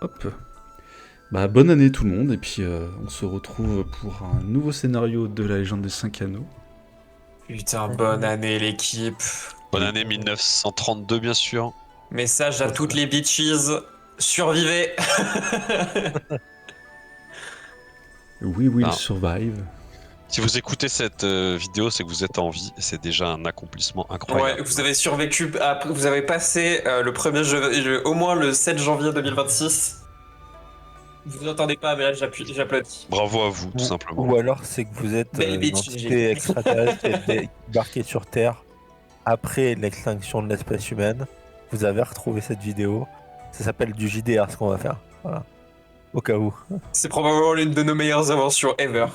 Hop. Bah, bonne année tout le monde, et puis on se retrouve pour un nouveau scénario de la légende des 5 anneaux. Putain, bonne année l'équipe. Bonne Oui. année 1932, bien sûr. Message à toutes les bitches. Survivez. We will Ah. survive. Si vous écoutez cette vidéo, c'est que vous êtes en vie et c'est déjà un accomplissement incroyable. Ouais, vous avez survécu. Après, vous avez passé le premier jeu, au moins le 7 janvier 2026. Vous n'entendez pas, mais là j'applaudis. Bravo à vous, tout Ou, simplement. ou alors c'est que vous êtes Belle une bitch, j'ai dit. entité extraterrestre qui est débarquée sur Terre après l'extinction de l'espèce humaine. Vous avez retrouvé cette vidéo. Ça s'appelle du JDR ce qu'on va faire. Voilà. Au cas où. C'est probablement l'une de nos meilleures inventions ever.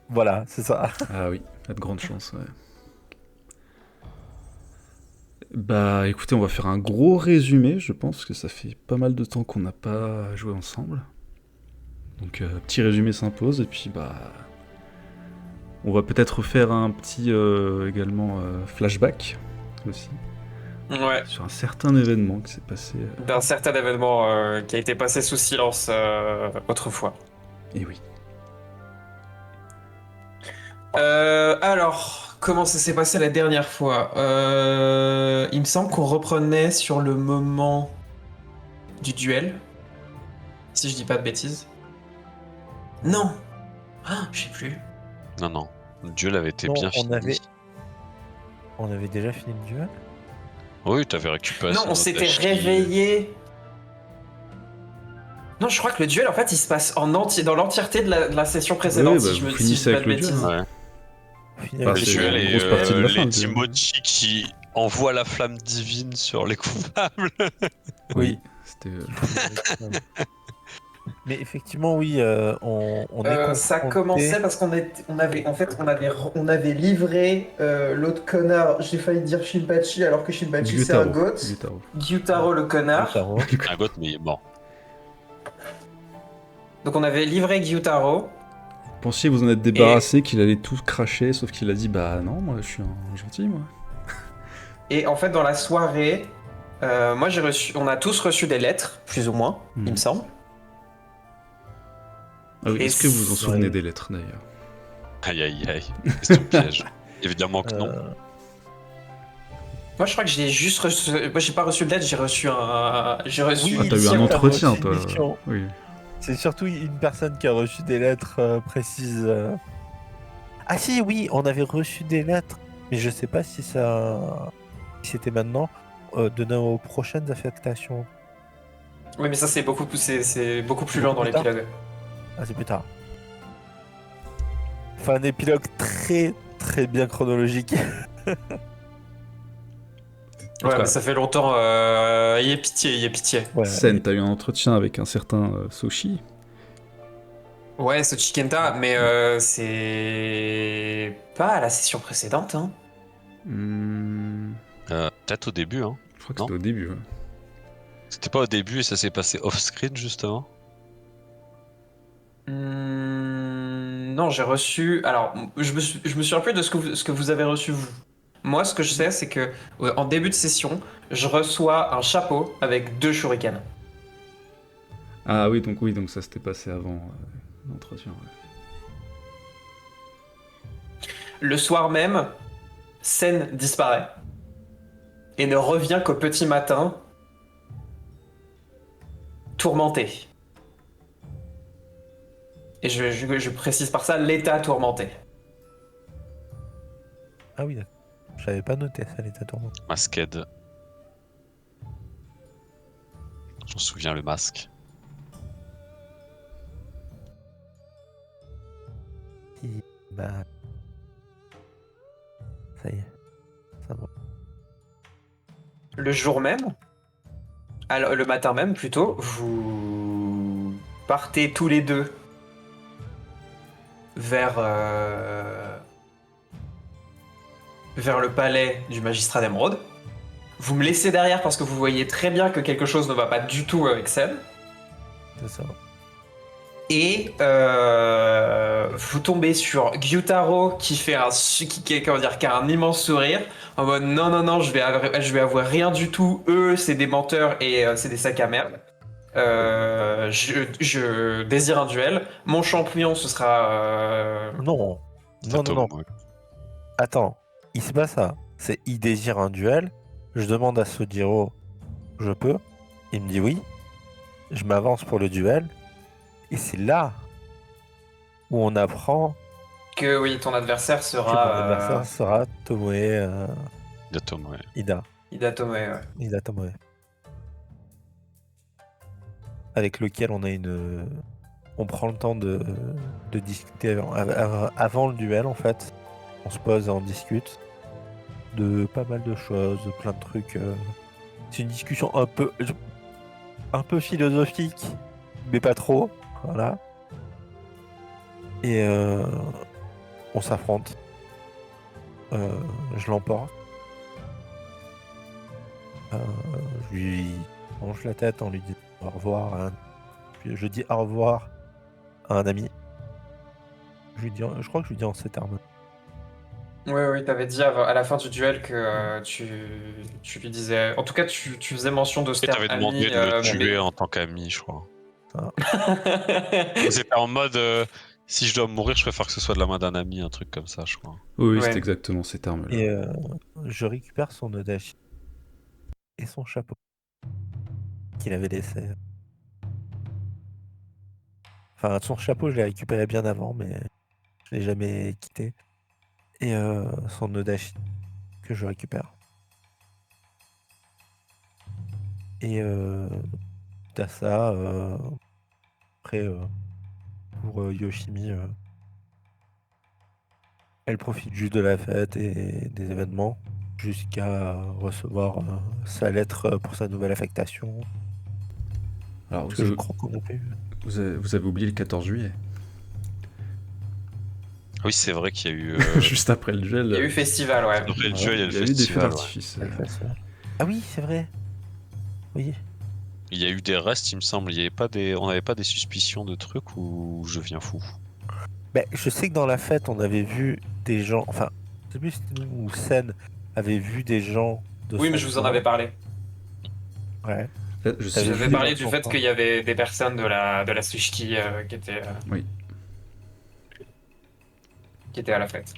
Voilà, c'est ça. Ah oui, il y a de grandes chances, ouais. Bah écoutez, on va faire un gros résumé, je pense que ça fait pas mal de temps qu'on n'a pas joué ensemble. Donc petit résumé s'impose, et puis bah... On va peut-être faire un petit également flashback aussi, Ouais. sur un certain événement qui s'est passé. D'un certain événement qui a été passé sous silence autrefois. Et oui. Alors, comment ça s'est passé la dernière fois? Il me semble qu'on reprenait sur le moment du duel, si je dis pas de bêtises. Non! Ah, je sais plus. Non, non. Le duel avait été Non, bien on fini. On avait déjà fini le duel. Oui, t'avais récupéré Non, son on s'était otage qui- réveillé. Non, je crois que le duel, en fait, il se passe dans l'entièreté de la session précédente, Oui, si bah, je vous me dis finissez pas avec de le duel, bêtises. hein. Ouais. Finalement, Bah, Le c'est duel une et grosse partie de la fin, les le duel. Timochi qui envoient la flamme divine sur les coupables. Oui. C'était... Mais effectivement, oui, on est Ça confronté. commençait parce on avait livré l'autre connard. J'ai failli dire Shinpachi alors que Shinpachi c'est un Gyutaro. goth. Gyutaro. Gyutaro le connard. Gyutaro. Un goth, mais il est mort. Donc on avait livré Gyutaro. Vous pensiez vous en êtes débarrassé, qu'il allait tout cracher, sauf qu'il a dit bah non, moi je suis un gentil, moi. Et en fait dans la soirée, on a tous reçu des lettres, plus ou moins, Mhm. il me semble. Ah oui, Et est-ce que vous vous en c'est- souvenez des lettres d'ailleurs? Aïe, aïe, aïe. Question piège. Évidemment que non. Moi je crois que j'ai juste reçu. Moi j'ai pas reçu de lettre, j'ai reçu un. J'ai reçu. Oui, Ah, t'as eu un mission, entretien, reçu une toi. mission. Oui. C'est surtout une personne qui a reçu des lettres précises. Ah si, oui, on avait reçu des lettres, mais je sais pas si c'était maintenant de nos prochaines affectations. Oui mais ça c'est beaucoup plus C'est lent beaucoup dans plus tard. l'épilogue. Ah, c'est plus tard. Enfin, un épilogue très très bien chronologique. En tout Ouais cas, mais ça fait longtemps. Ayez pitié, ayez pitié. Ouais. Sen, t'as eu un entretien avec un certain Soshi. Ouais, ce Chikenta, mais c'est pas à la session précédente, hein. Peut-être au début, hein. Je crois que Non. c'était au début. Ouais. C'était pas au début et ça s'est passé off-screen, justement. Non, j'ai reçu. Alors, je me souviens plus de ce que vous avez reçu vous. Moi, ce que je sais, c'est que en début de session, je reçois un chapeau avec 2 shurikens. Ah oui, donc ça s'était passé avant l'entretien. Ouais. Le soir même, Sen disparaît et ne revient qu'au petit matin, tourmenté. Et je précise par ça l'état tourmenté. Ah oui, d'accord. J'avais pas noté ça, l'état tourment. Masked. J'en souviens, le masque. Bah... Ça y est. Ça va. Le jour même, alors le matin même plutôt, vous partez tous les deux vers le palais du magistrat d'Emeraude. Vous me laissez derrière parce que vous voyez très bien que quelque chose ne va pas du tout avec Sen. C'est ça. Et vous tombez sur Gyutaro qui fait qui a un immense sourire en mode non, je vais avoir rien du tout, eux c'est des menteurs et c'est des sacs à merde. Je désire un duel. Mon champignon, ce sera. Non. C'est Non, non, non. Tom, ouais. Attends, il se passe ça. C'est il désire un duel. Je demande à Sojiro, je peux. Il me dit oui. Je m'avance pour le duel. Et c'est là où on apprend Que oui, ton adversaire que sera. mon adversaire sera Tomoe De Tom, ouais. Ida. Ida Tomoe, ouais. Ida Tomoe. Avec lequel on a une. On prend le temps de discuter avant le duel en fait. On se pose et on discute de pas mal de choses, de plein de trucs. C'est une discussion un peu philosophique, mais pas trop. Voilà. Et on s'affronte. Je l'emporte. Je lui penche la tête en lui disant au revoir. Puis je dis au revoir à un ami. Je crois que je lui dis en ces termes. Oui, oui, t'avais dit à la fin du duel que tu lui disais. En tout cas, tu faisais mention de ce Et terme t'avais ami. demandé de le mais- tuer en tant qu'ami, je crois. C'était en mode si je dois mourir, je préfère que ce soit de la main d'un ami, un truc comme ça, je crois. Oui, Ouais. c'est exactement ces termes-là. Et je récupère son odachi et son chapeau qu'il avait laissé. Enfin, son chapeau, je l'ai récupéré bien avant, mais je l'ai jamais quitté. Et son odachi que je récupère. Et t'as ça. Après, pour Yoshimi, elle profite juste de la fête et des événements jusqu'à recevoir sa lettre pour sa nouvelle affectation. Alors, Parce que je crois qu'on a pu. vous avez oublié le 14 juillet. Oui, c'est vrai qu'il y a eu. Juste après le duel, Il y a eu festival, ouais. Après le jeu, il y a le il y a eu des feux festival. Ouais. d'artifice. Ah oui, c'est vrai. Oui. Il y a eu des restes, il me semble. Il y avait pas des... On n'avait pas des suspicions de trucs ou je viens fou. Ben, je sais que dans la fête, on avait vu des gens. Enfin, je sais plus si c'était nous ou Sen avait vu des gens de Oui, son mais je vous en clan. avais parlé. Ouais. Je T'avais sais Je vous vu avais des parlé gens du de fait son qu'il y avait des personnes de la Sushki Oui. qui étaient à la fête.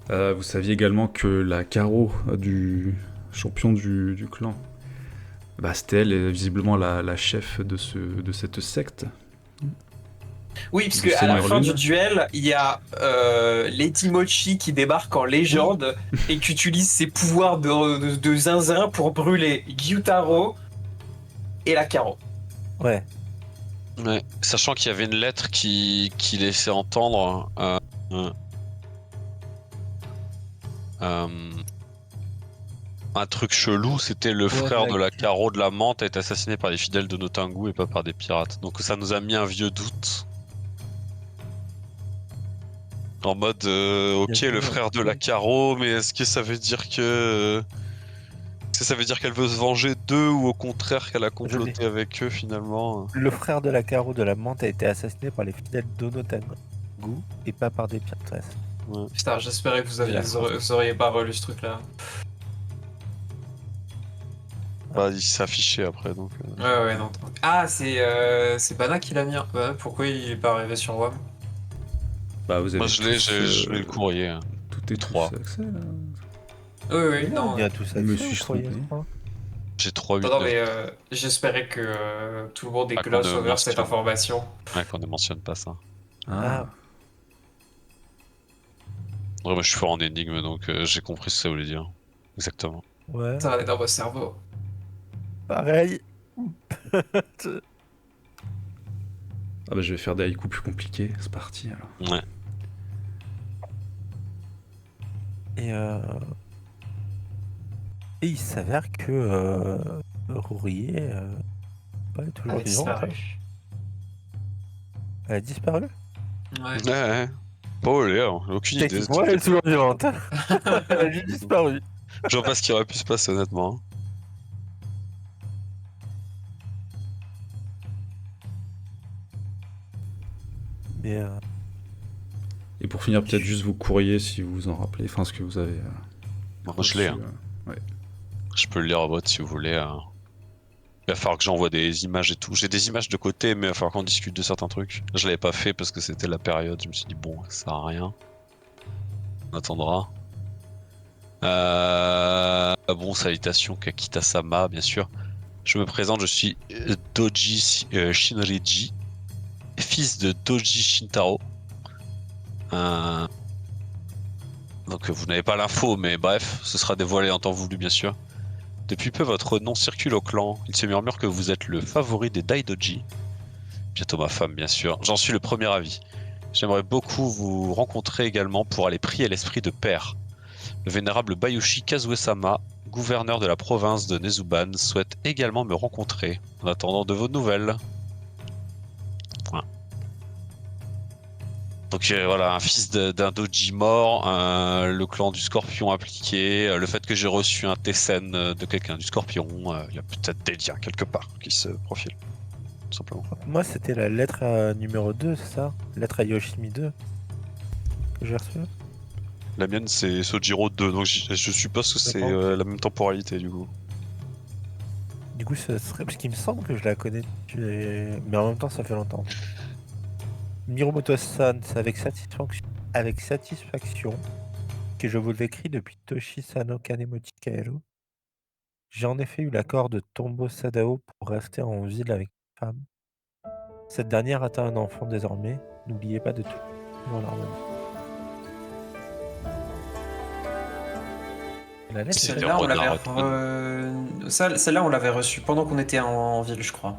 Vous saviez également que la Caro du champion du clan, bah, c'était elle, visiblement la chef de cette secte. Oui, parce Du qu'à la Seigneur fin Lune. du duel, il y a Lady Mochi qui débarque en légende et qui utilise ses pouvoirs de zinzin pour brûler Gyutaro et la Caro. Ouais. Ouais. Sachant qu'il y avait une lettre qui laissait entendre euh, un truc chelou, c'était le frère de la Caro de la Mante a été assassiné par les fidèles de Notengu et pas par des pirates. Donc ça nous a mis un vieux doute. En mode, ok, le frère de la Caro, mais est-ce que ça veut dire que... Est-ce que ça veut dire qu'elle veut se venger d'eux ou au contraire qu'elle a comploté avec eux finalement? Le frère de la Caro de la Mante a été assassiné par les fidèles d'Onotengu et pas par des pirates. Ouais. Putain, j'espérais que vous auriez pas relu ce truc-là. Bah, il s'est affiché après donc. Ouais, non. Ah, c'est Bana qui l'a mis. Ouais, pourquoi il est pas arrivé sur WAM? Bah, vous avez Moi je l'ai, tous, je l'ai le courrier. Hein. Tout est 3. tous accès, là. Oui, non. On y a tous Je me accès, suis vous croyez, trompé. je crois. J'ai 3, 8, Non, 9. mais j'espérais que tout le monde Ah, décloche qu'on ne over cette mentionne. information. Ouais, qu'on ne mentionne pas ça. Ah. Ouais, moi je suis fort en énigme donc j'ai compris ce que ça voulait dire. Exactement. Ouais. Ça est dans vos cerveaux. Pareil. Ah bah, je vais faire des haïkus plus compliqués. C'est parti, alors. Ouais. Et il s'avère que Rourier pas toujours Elle a vivante. disparu. Elle a disparu. Ouais. Ouais. Pas au l'air, aucune idée. Techniquement, elle est toujours vivante. Elle a juste disparu. Je vois pas ce qui aurait pu se passer honnêtement. Mais Et pour finir, peut-être juste vos courriers si vous vous en rappelez. Enfin, ce que vous avez. Moi je l'ai. Hein. Ouais. Je peux le lire à vote si vous voulez. Il va falloir que j'envoie des images et tout. J'ai des images de côté, mais il va falloir qu'on discute de certains trucs. Je l'avais pas fait parce que c'était la période. Je me suis dit, bon, ça sert à rien. On attendra. Bon, salutations Kakita-sama, bien sûr. Je me présente, je suis Doji Shinriji, fils de Doji Shintaro. Donc vous n'avez pas l'info, mais bref, ce sera dévoilé en temps voulu, bien sûr. Depuis peu, votre nom circule au clan. Il se murmure que vous êtes le favori des Daidoji. Bientôt ma femme, bien sûr. J'en suis le premier avis. J'aimerais beaucoup vous rencontrer également pour aller prier l'esprit de père. Le vénérable Bayushi Kazue-sama, gouverneur de la province de Nezuban, souhaite également me rencontrer. En attendant de vos nouvelles. Voilà. Donc voilà, un fils d'un doji mort, le clan du Scorpion impliqué, le fait que j'ai reçu un Tessen de quelqu'un du Scorpion, il y a peut-être des liens quelque part qui se profilent, tout simplement. Moi, c'était la lettre numéro 2, c'est ça? Lettre à Yoshimi 2 que j'ai reçue. La mienne c'est Sojiro 2, donc je suppose que c'est la même temporalité du coup. Du coup, ce serait. Parce qu'il me semble que je la connais. Mais en même temps, ça fait longtemps. Mirumoto-san, c'est avec satisfaction que je vous l'écris depuis Toshi-sano Kanemochi Kaeru. J'ai en effet eu l'accord de Tombo Sadao pour rester en ville avec une femme. Cette dernière atteint un enfant désormais. N'oubliez pas de tout. Voilà. La lettre, C'était Celle-là, on l'avait Renard, celle-là, on l'avait reçue pendant qu'on était en ville, je crois.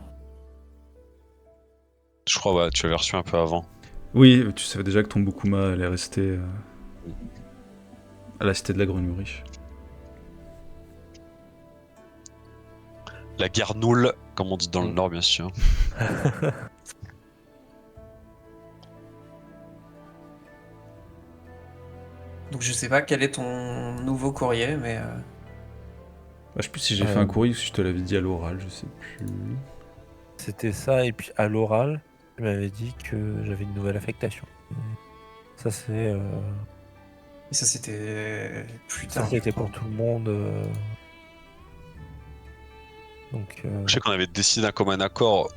Je crois, ouais, tu avais reçu un peu avant. Oui, tu savais déjà que ton Bukuma allait rester à la cité de la Grenouillerie. La garnoule, comme on dit dans le Nord, bien sûr. Donc je sais pas quel est ton nouveau courrier, mais... Je sais plus si j'ai fait un courrier ou si je te l'avais dit à l'oral, je sais plus. C'était ça, et puis à l'oral, tu m'avais dit que j'avais une nouvelle affectation. Ça, c'est. Et ça, c'était plus Ça, tard. c'était pour tout le monde. Donc. Je sais qu'on avait décidé d'un commun accord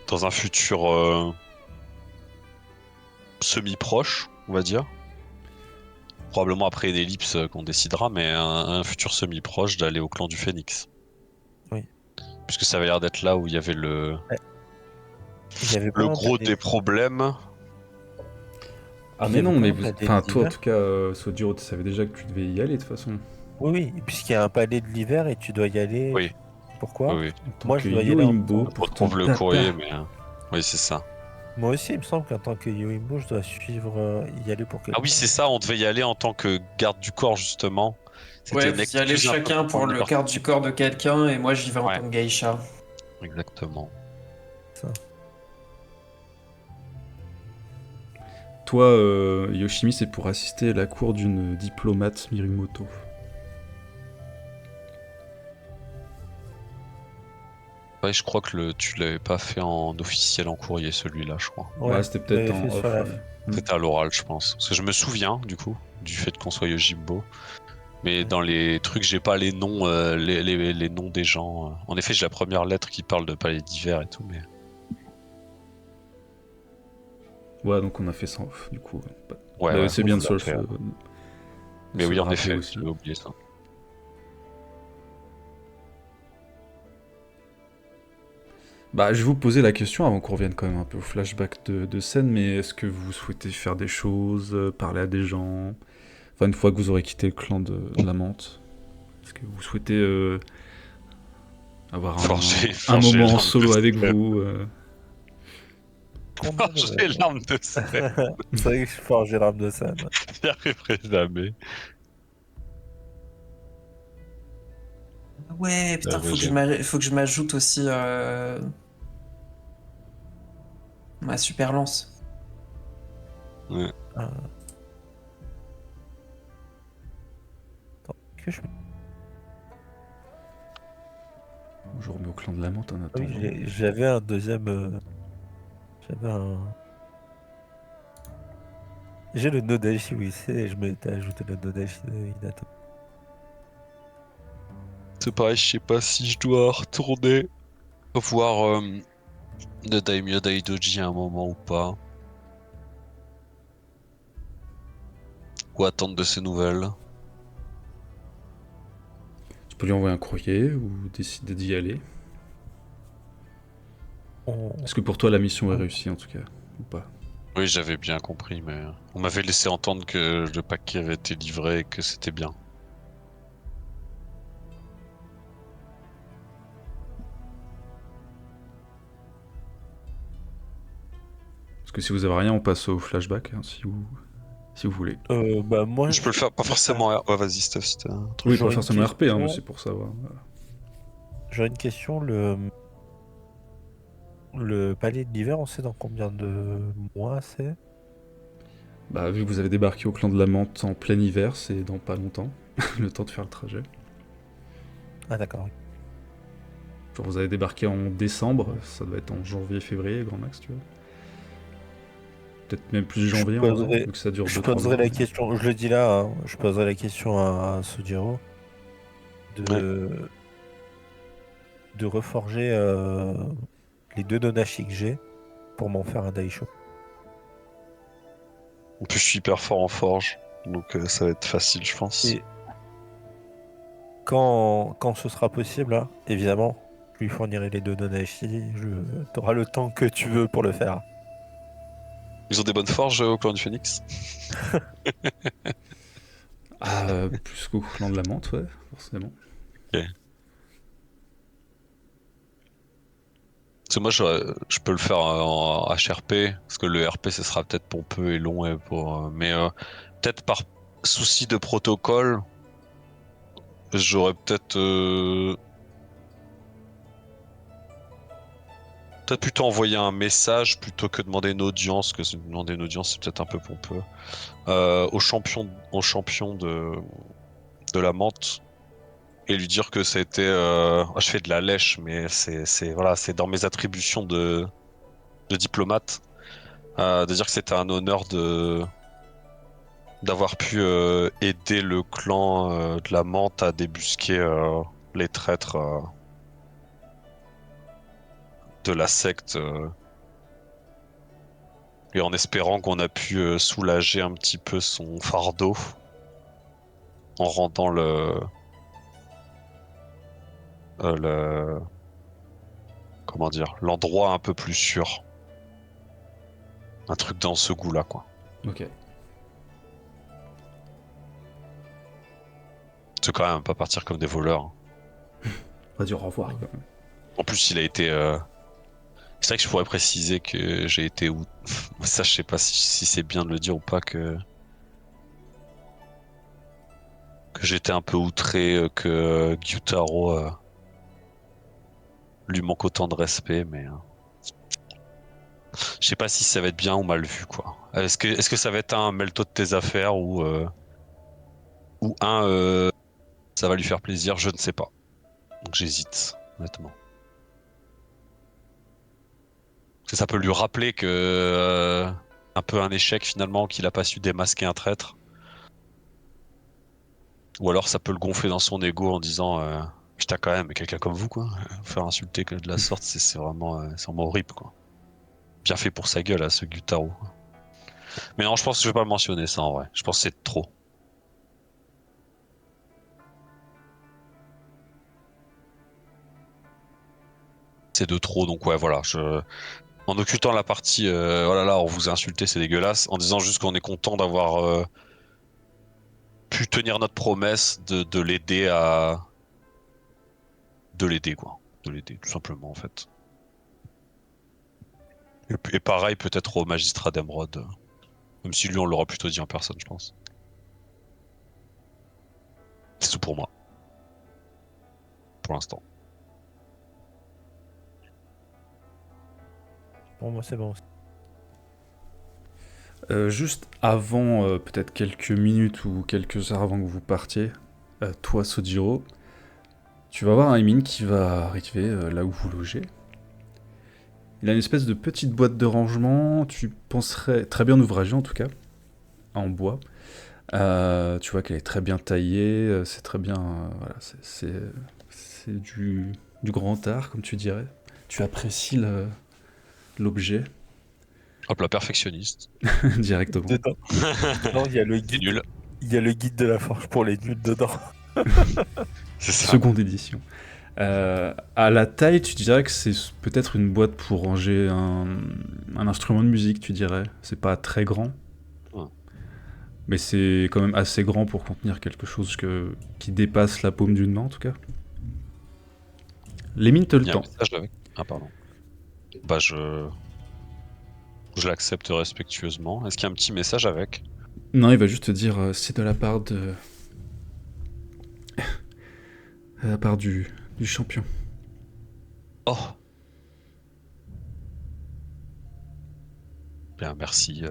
dans un futur semi-proche, on va dire. Probablement après une ellipse qu'on décidera, mais un futur semi-proche d'aller au clan du Phénix. Oui. Puisque ça avait l'air d'être là où il y avait le gros des problèmes. Ah mais non, mais enfin toi en tout cas, Sojiro, tu savais déjà que tu devais y aller de toute façon. Oui, puisqu'il y a un palais de l'hiver et tu dois y aller. Oui. Pourquoi? Oui. Moi, je dois y aller Yoimbo On retrouve le courrier, mais oui, c'est ça. Moi aussi, il me semble qu'en tant que Yoimbo, je dois suivre, y aller pour quelqu'un. Ah oui, c'est ça, on devait y aller en tant que garde du corps, justement. Ouais, vous y allez chacun pour le garde du corps de quelqu'un, et moi j'y vais en tant que geisha. Exactement. Ça. Toi, Yoshimi, c'est pour assister à la cour d'une diplomate Mirumoto. Ouais, je crois que tu l'avais pas fait en officiel en courrier, celui-là, je crois. Ouais, c'était peut-être en off. C'était à l'oral, je pense. Parce que je me souviens, du coup, du fait qu'on soit Yojimbo. Mais dans les trucs, j'ai pas les noms, les noms des gens. En effet, j'ai la première lettre qui parle de palais d'hiver et tout, mais... Ouais, donc on a fait ça en off, du coup. Ouais, c'est bien de se le faire. Mais oui, en effet, j'ai oublié ça. Bah, je vais vous poser la question avant qu'on revienne quand même un peu au flashback de scène, mais est-ce que vous souhaitez faire des choses, parler à des gens? Enfin, une fois que vous aurez quitté le clan de la menthe, est-ce que vous souhaitez avoir un moment en solo avec vous Forger l'arme de scène. C'est vrai que je forgeais l'arme de scène. J'y arriverai jamais. Ouais, putain, faut que je m'ajoute aussi ma super lance. Ouais. Attends, que je... Je remets au clan de la menthe en attendant. Oui, j'avais un deuxième... J'ai le Nodashi, oui, je m'étais ajouté le Nodashi de Hinata. c'est pareil, je sais pas si je dois retourner voir le Daimyo Daidoji à un moment ou pas. Ou attendre de ses nouvelles. Tu peux lui envoyer un courrier ou décider d'y aller. On- Est-ce que pour toi la mission est réussie en tout cas ou pas? Oui, j'avais bien compris, mais on m'avait laissé entendre que le paquet avait été livré et que c'était bien. Parce que si vous avez rien, on passe au flashback si vous voulez. Bah moi, Je peux le faire, pas forcément. Ouais, vas-y, Steph, c'était un truc. Oui, pas j'aurais une forcément RP, hein, mais question. c'est pour savoir. J'aurais une question. Le palais de l'hiver, on sait dans combien de mois c'est? Bah, vu que vous avez débarqué au clan de la Menthe en plein hiver, c'est dans pas longtemps, le temps de faire le trajet. Ah d'accord. Genre vous avez débarqué en décembre, ça doit être en janvier, février, grand max, tu vois. Peut-être même plus Je janvier en vrai, poserai, vu que ça dure je 2-3 mois. poserai la question, je le dis là, hein, je poserai la question à Sojiro Ouais. de reforger les 2 Donashi que j'ai pour m'en faire un Daisho. En plus, je suis hyper fort en forge, donc ça va être facile, je pense. Et quand ce sera possible, hein, évidemment, je lui fournirai les 2 Donashi, t'auras le temps que tu veux pour le faire. Ils ont des bonnes forges au clan du Phoenix. Ah, plus qu'au clan de la Menthe, ouais, forcément. Ok. Parce que moi, je peux le faire en HRP, parce que le RP, ce sera peut-être pompeux et long, mais peut-être par souci de protocole, j'aurais peut-être plutôt envoyer un message plutôt que demander une audience, que demander une audience, c'est peut-être un peu pompeux. Au champion de la menthe et lui dire que ça a été. Je fais de la lèche, mais voilà, c'est dans mes attributions de diplomate. De dire que c'était un honneur d'avoir pu aider le clan de la menthe à débusquer les traîtres de la secte. Et en espérant qu'on a pu soulager un petit peu son fardeau en rendant le comment dire, l'endroit un peu plus sûr. Un truc dans ce goût-là, quoi. Ok. C'est quand même pas partir comme des voleurs. On va dire au revoir quand même. En plus, il a été. C'est vrai que je pourrais préciser que j'ai été où. Ça, je sais pas si c'est bien de le dire ou pas que j'étais un peu outré que Gyutaro lui manque autant de respect, mais je sais pas si ça va être bien ou mal vu, quoi. Est-ce que ça va être un mêle-toi de tes affaires ou un ça va lui faire plaisir, je ne sais pas. Donc j'hésite, honnêtement. Parce que ça peut lui rappeler que un peu un échec finalement, qu'il a pas su démasquer un traître. Ou alors ça peut le gonfler dans son ego en disant putain quand même, mais quelqu'un comme vous quoi, faire insulter que de la sorte, c'est vraiment horrible quoi. Bien fait pour sa gueule à ce Gyutaro. Mais non, je pense que je vais pas le mentionner ça en vrai. Je pense que c'est trop. C'est de trop, donc ouais voilà. En occultant la partie oh là là, on vous a insulté, c'est dégueulasse, en disant juste qu'on est content d'avoir pu tenir notre promesse de l'aider de l'aider quoi. De l'aider, tout simplement en fait. Et pareil peut-être au magistrat d'Emeraude. Même si lui, on l'aura plutôt dit en personne, je pense. C'est tout pour moi. Pour l'instant. Bon, moi c'est bon. Juste avant, peut-être quelques minutes ou quelques heures avant que vous partiez, toi Sojiro, tu vas voir un Emin qui va arriver là où vous logez. Il a une espèce de petite boîte de rangement, tu penserais très bien ouvragée en tout cas, en bois. Tu vois qu'elle est très bien taillée, c'est très bien, voilà, c'est du grand art, comme tu dirais. Tu apprécies l'objet Hop là, perfectionniste. directement. Dedans, il y a le C'est guide. nul. Il y a le guide de la forge pour les nuls dedans. C'est ça. Seconde édition. À la taille, tu dirais que c'est peut-être une boîte pour ranger un instrument de musique, tu dirais. C'est pas très grand. Ouais. Mais c'est quand même assez grand pour contenir quelque chose qui dépasse la paume d'une main, en tout cas. Les mines te le Il y a un temps. message avec. Ah, pardon. Bah, je l'accepte respectueusement. Est-ce qu'il y a un petit message avec? Non, il va juste te dire c'est de la part de. De la part du champion. Oh. Bien, merci.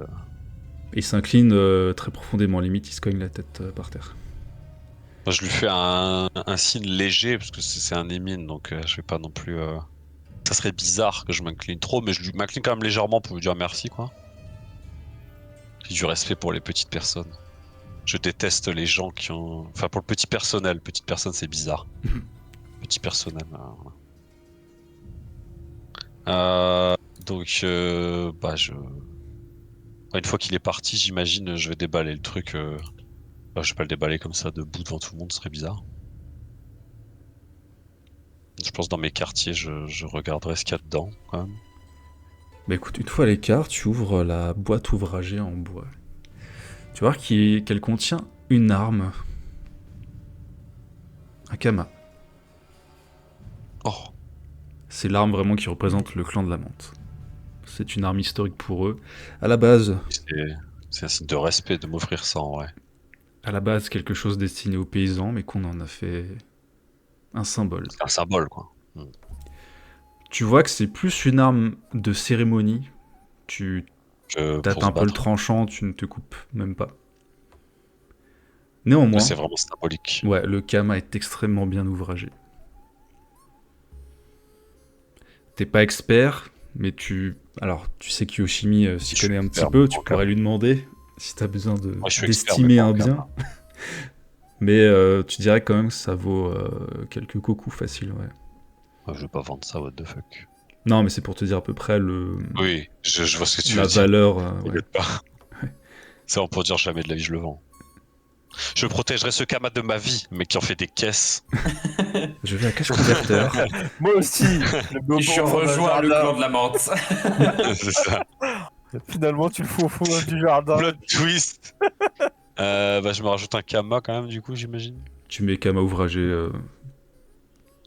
Il s'incline très profondément, limite il se cogne la tête par terre. Moi, je lui fais un signe léger parce que c'est un émine, donc je vais pas non plus. Ça serait bizarre que je m'incline trop, mais je lui m'incline quand même légèrement pour lui dire merci, quoi. J'ai du respect pour les petites personnes. Je déteste les gens qui ont. Enfin, pour le petit personnel. Petite personne, c'est bizarre. Petit personnel. Donc, bah, une fois qu'il est parti, j'imagine, je vais déballer le truc. Bah, je vais pas le déballer comme ça debout devant tout le monde, ce serait bizarre. Je pense dans mes quartiers, je regarderai ce qu'il y a dedans, quand même. Bah écoute, une fois à l'écart, tu ouvres la boîte ouvragée en bois. Tu vas voir qu'elle contient une arme. Un kama. Oh, C'est l'arme vraiment qui représente le clan de la menthe. C'est une arme historique pour eux. À la base, c'est un signe de respect de m'offrir ça, en vrai. quelque chose destiné aux paysans, mais qu'on en a fait un symbole. C'est un symbole, quoi. Tu vois que c'est plus une arme de cérémonie. Tu Pour tâtes se un peu le battre. tranchant, tu ne te coupes même pas. Néanmoins, C'est vraiment symbolique. ouais, le kama est extrêmement bien ouvragé. T'es pas expert, mais alors tu sais Kiyoshimi s'y Je connaît suis un petit expert, peu, tu en pourrais lui demander si t'as besoin Moi, je suis expert, d'estimer mais pas un en bien. kama. Mais tu dirais quand même que ça vaut quelques cocos faciles, ouais. Je vais pas vendre ça, what the fuck. Non, mais c'est pour te dire à peu près Oui, je vois ce que tu la veux dire. valeur. Ouais. T'inquiète pas. Ça, on peut dire jamais de la vie, je le vends. Je protégerai ce kama de ma vie, mais qui en fait des caisses. Je vais à cache converteur. Moi aussi. le mets au Je bord d'un rejoins le jardin. clan de la menthe. C'est ça. Finalement, tu le fous au fond du jardin. Plot twist. Bah, je me rajoute un kama quand même, du coup, j'imagine. Tu mets kama ouvragé.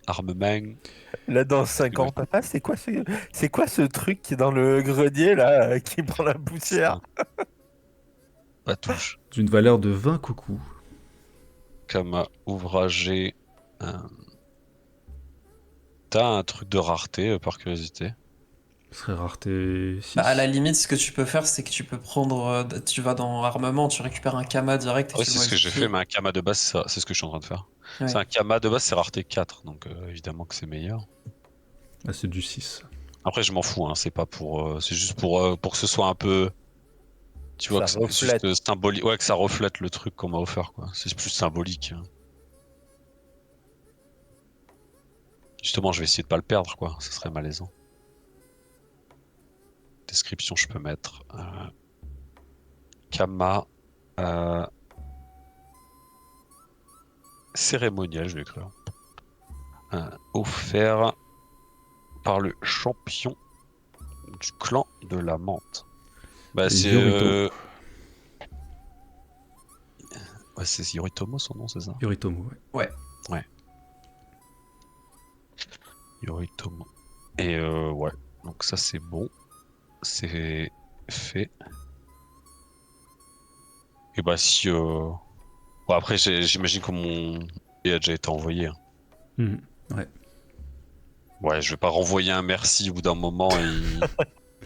Armement. Là, dans 5 ans, papa, c'est quoi ce truc qui est dans le grenier, là, qui prend la poussière? Pas touche. D'une valeur de 20 cocos. Kama ouvragé. T'as un truc de rareté, par curiosité. Ce serait rareté 6. Bah, à la limite, ce que tu peux faire, c'est que tu peux prendre. Tu vas dans armement, tu récupères un kama direct et Ouais, tu c'est le ce que j'ai modifies. fait, mais un kama de base, c'est ce que je suis en train de faire. Ouais. C'est un kama de base, c'est rareté 4, donc évidemment que c'est meilleur. Ah, c'est du 6. Après, je m'en fous, hein, c'est pas pour. C'est juste pour que ce soit un peu. Tu vois, Ça que c'est reflète. juste symbolique. Ouais, que ça reflète le truc qu'on m'a offert, quoi. C'est plus symbolique. Hein. Justement, je vais essayer de pas le perdre, quoi. Ça serait malaisant. Description, je peux mettre. Kama. Cérémonial, je vais écrire. Offert par le champion du clan de la menthe. Bah, c'est. Yorito. Ouais, c'est Yoritomo son nom, c'est ça? Yoritomo, ouais. Yoritomo. Et ouais, donc ça c'est bon. C'est fait. Et bah si... Bon, après j'imagine que mon billet a déjà été envoyé. Hein. Mhm. Ouais. Ouais, je vais pas renvoyer un merci au bout d'un moment.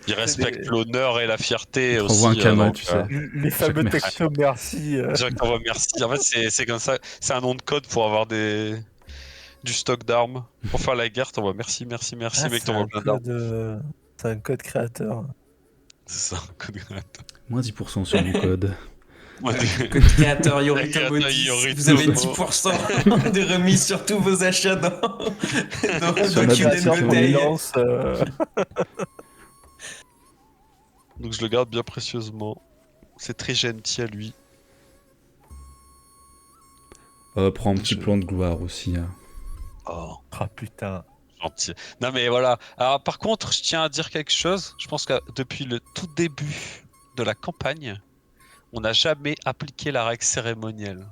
Il respecte l'honneur et la fierté Il te aussi. renvoie un kama, donc, tu sais. Les fameux merci. textos merci. Direct t'envoies merci. En fait c'est comme ça. C'est un nom de code pour avoir du stock d'armes. Pour faire la guerre, t'envoies merci, merci, merci, Ah, mec, c'est t'envoies un plein d'armes. c'est un code créateur. C'est ça, un code gratuit. Moins 10% sur mon code. Ouais, Code créateur Yorito Créateur Modis. Yorito. Vous avez 10% de remise sur tous vos achats dans Sur Dokunen Nabucco. Pour les Bouteille. lances, Donc je le garde bien précieusement. C'est très gentil à lui. Prends un petit Je- plan de gloire aussi. Hein. Oh, Ah putain. gentil. Non mais voilà. Alors par contre, je tiens à dire quelque chose. Je pense que depuis le tout début de la campagne, on n'a jamais appliqué la règle cérémonielle.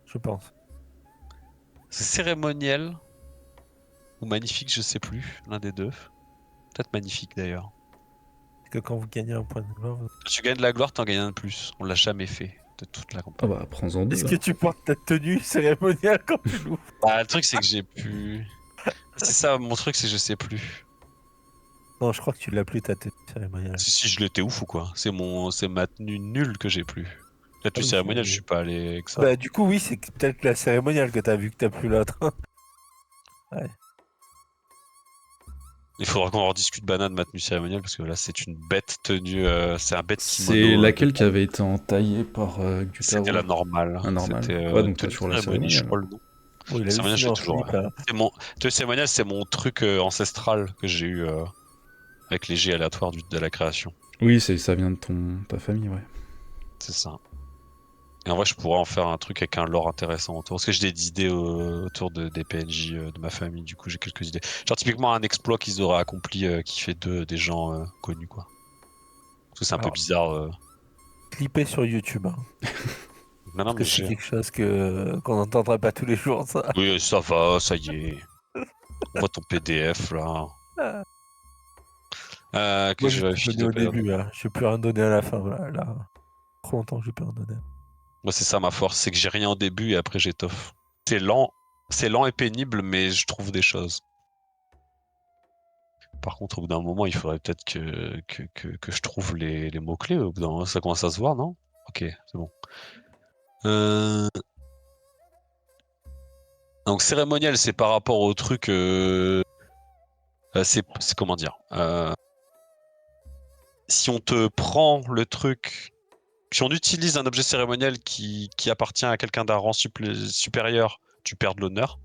Je pense. C'est cérémoniel ou magnifique, je sais plus, l'un des deux. Peut-être magnifique d'ailleurs. Parce que quand vous gagnez un point de gloire, Quand tu gagnes de la gloire, t'en gagnes un de plus. On l'a jamais fait de toute la Ah campagne. bah, prends-en deux. est-ce hein. que tu portes ta tenue cérémoniale quand tu joues? Bah, le truc c'est que j'ai plus. C'est ça, mon truc c'est que je sais plus. Non, je crois que tu l'as plus ta tenue cérémoniale. Si je l'étais ouf ou quoi. C'est ma tenue nulle que j'ai plus. La tenue oui, cérémoniale, c'est- je suis pas allé avec ça. Bah du coup oui, c'est peut-être la cérémoniale que t'as vu que t'as plus l'autre. Il faudra qu'on en rediscute banane de ma tenue cérémoniale parce que là c'est une bête tenue, c'est un bête kimono. C'est laquelle qui avait été entaillée par Gutaro? C'était la normale. La normale. C'était Ouais, donc t'as tenue toujours la cérémonie, je cérémoniale. crois le nom. Bon, il a Cérémoniale, eu je l'ai en toujours. slip, hein. C'est mon tenue cérémoniale, c'est mon truc ancestral que j'ai eu avec les jets aléatoires de la création. Oui, ça vient de ta famille, ouais. C'est ça. Et en vrai, je pourrais en faire un truc avec un lore intéressant autour. Parce que j'ai des idées autour des PNJ de ma famille, du coup, j'ai quelques idées. Genre, typiquement, un exploit qu'ils auraient accompli qui fait des gens connus, quoi. Parce que c'est un peu Alors. bizarre. Clippé sur YouTube. Hein. Non, non, Parce que mais c'est j'ai. quelque chose qu'on n'entendra pas tous les jours, ça. Oui, ça va, ça y est. On voit ton PDF, là. Que Moi, je j'ai tout vérifie donné de au pas dire. début, hein. Je vais plus rien donner à la fin. Voilà, là. Trop longtemps que je vais plus rien donner. Moi, c'est ça ma force, c'est que j'ai rien au début et après j'étoffe. C'est lent et pénible, mais je trouve des choses. Par contre, au bout d'un moment, il faudrait peut-être que je trouve les mots-clés. Au bout d'un moment, ça commence à se voir, non? Ok, c'est bon. Donc, cérémoniel, c'est par rapport au truc. C'est comment dire? Si on te prend le truc. Si on utilise un objet cérémoniel qui appartient à quelqu'un d'un rang supérieur, tu perds de l'honneur.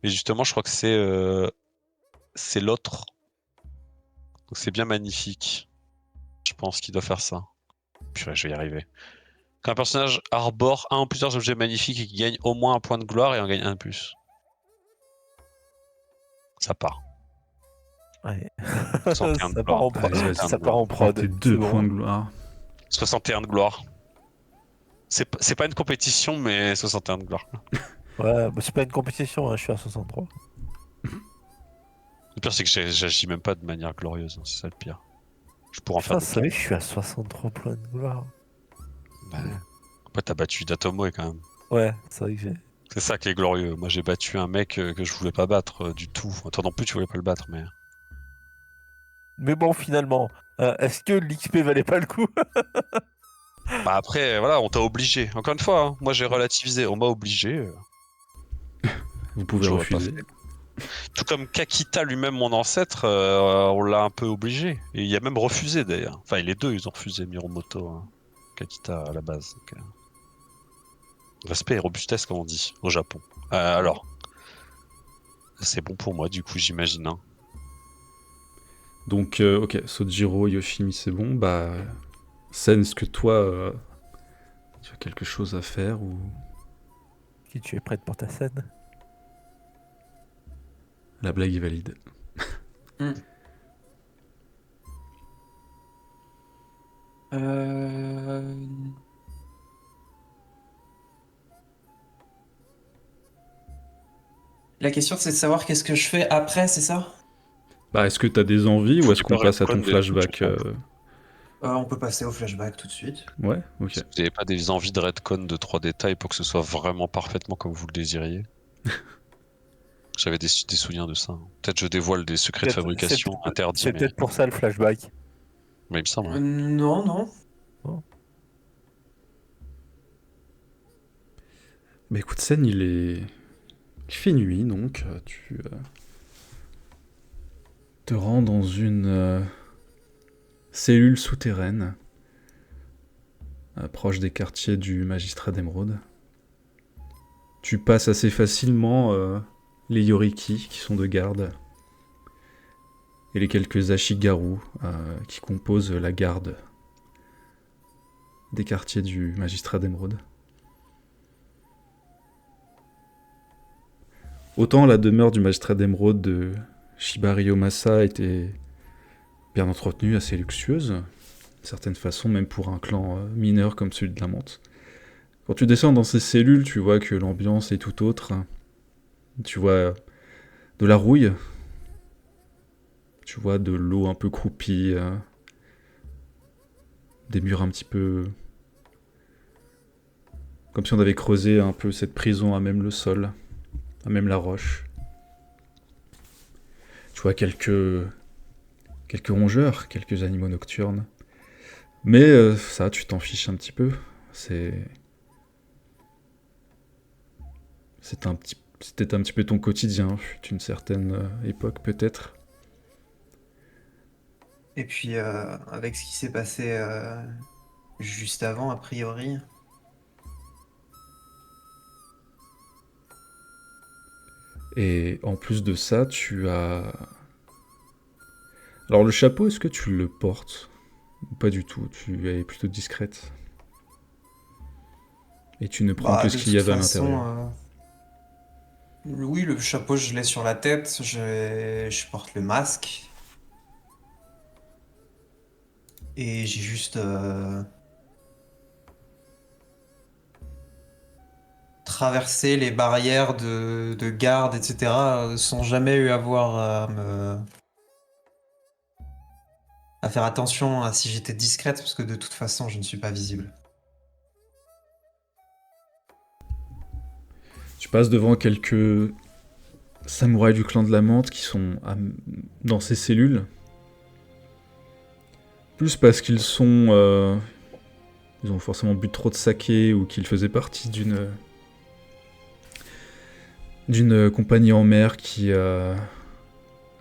Mais justement, je crois que c'est l'autre. Donc c'est bien magnifique. Je pense qu'il doit faire ça. Purée, je vais y arriver. Quand un personnage arbore un ou plusieurs objets magnifiques et qu'il gagne au moins un point de gloire et en gagne un de plus. Ça part. Ouais. 61 de ça gloire. part en prod. Allez, vas-y. Ça part en Prends prod. tes c'est 2 bon. points de gloire. 61 de gloire. C'est pas une compétition, mais 61 de gloire. Ouais, bah, c'est pas une compétition, hein, je suis à 63. Le pire, c'est que j'agis même pas de manière glorieuse. Hein, c'est ça le pire. Je pourrais en Putain, faire vous savez que je suis à 63 points de gloire. Bah, après, t'as battu Datomoe quand même. Ouais, c'est vrai que j'ai. C'est ça qui est glorieux. Moi, j'ai battu un mec que je voulais pas battre du tout. Toi non plus, tu voulais pas le battre, mais. Mais bon, finalement, est-ce que l'XP valait pas le coup? Bah après, voilà, on t'a obligé. Encore une fois, hein, moi j'ai relativisé. On m'a obligé. Vous pouvez J'aurais pas refuser. Tout comme Kakita lui-même, mon ancêtre, on l'a un peu obligé. Et il a même refusé d'ailleurs. Enfin, les deux, ils ont refusé Miromoto, hein. Kakita à la base. Donc, respect et robustesse, comme on dit au Japon. Alors, c'est bon pour moi, du coup, j'imagine. Hein. Donc, ok, Sojiro, Yoshimi, c'est bon. Bah, Sen, est-ce que toi, tu as quelque chose à faire ou... Qui tu es prête pour ta scène? La blague est valide. La question, c'est de savoir qu'est-ce que je fais après, c'est ça? Bah, est-ce que t'as des envies ou Faut est-ce que qu'on tu passe à ton répondes des flashback trucs, On peut passer au flashback tout de suite. Ouais, ok. Si vous n'avez pas des envies de redcon de 3 détails pour que ce soit vraiment parfaitement comme vous le désiriez. J'avais des souvenirs de ça. Hein. Peut-être je dévoile des secrets de Peut-être- fabrication interdits, C'est mais... peut-être pour ça le flashback. mais il me semble. Hein. Non, non. Bah écoute, Sen, il fait nuit, donc tu te rends dans une cellule souterraine proche des quartiers du magistrat d'Émeraude. Tu passes assez facilement les Yoriki qui sont de garde et les quelques Ashigaru qui composent la garde des quartiers du magistrat d'Émeraude. Autant la demeure du magistrat d'émeraude de Shibari Omasa était bien entretenue, assez luxueuse, d'une certaine façon, même pour un clan mineur comme celui de la Menthe. Quand tu descends dans ces cellules, tu vois que l'ambiance est tout autre. Tu vois de la rouille, tu vois de l'eau un peu croupie, des murs un petit peu... comme si on avait creusé un peu cette prison à même le sol, à même la roche. Tu vois quelques rongeurs, quelques animaux nocturnes. Mais ça, tu t'en fiches un petit peu. C'était un petit peu ton quotidien, fut une certaine époque peut-être. Et puis, avec ce qui s'est passé juste avant, a priori. Et en plus de ça, tu as... Alors le chapeau, est-ce que tu le portes? Pas du tout, tu es plutôt discrète. Et tu ne prends Bah, que de ce qu'il y toute avait à façon, l'intérieur. oui, le chapeau, je l'ai sur la tête. Je porte le masque. Et j'ai juste traversé les barrières de garde, etc. Sans jamais eu avoir à faire attention à si j'étais discrète, parce que de toute façon, je ne suis pas visible. Tu passes devant quelques samouraïs du clan de la Menthe qui sont dans ces cellules. Plus parce qu'ils sont... ils ont forcément bu trop de saké ou qu'ils faisaient partie d'une compagnie en mer qui a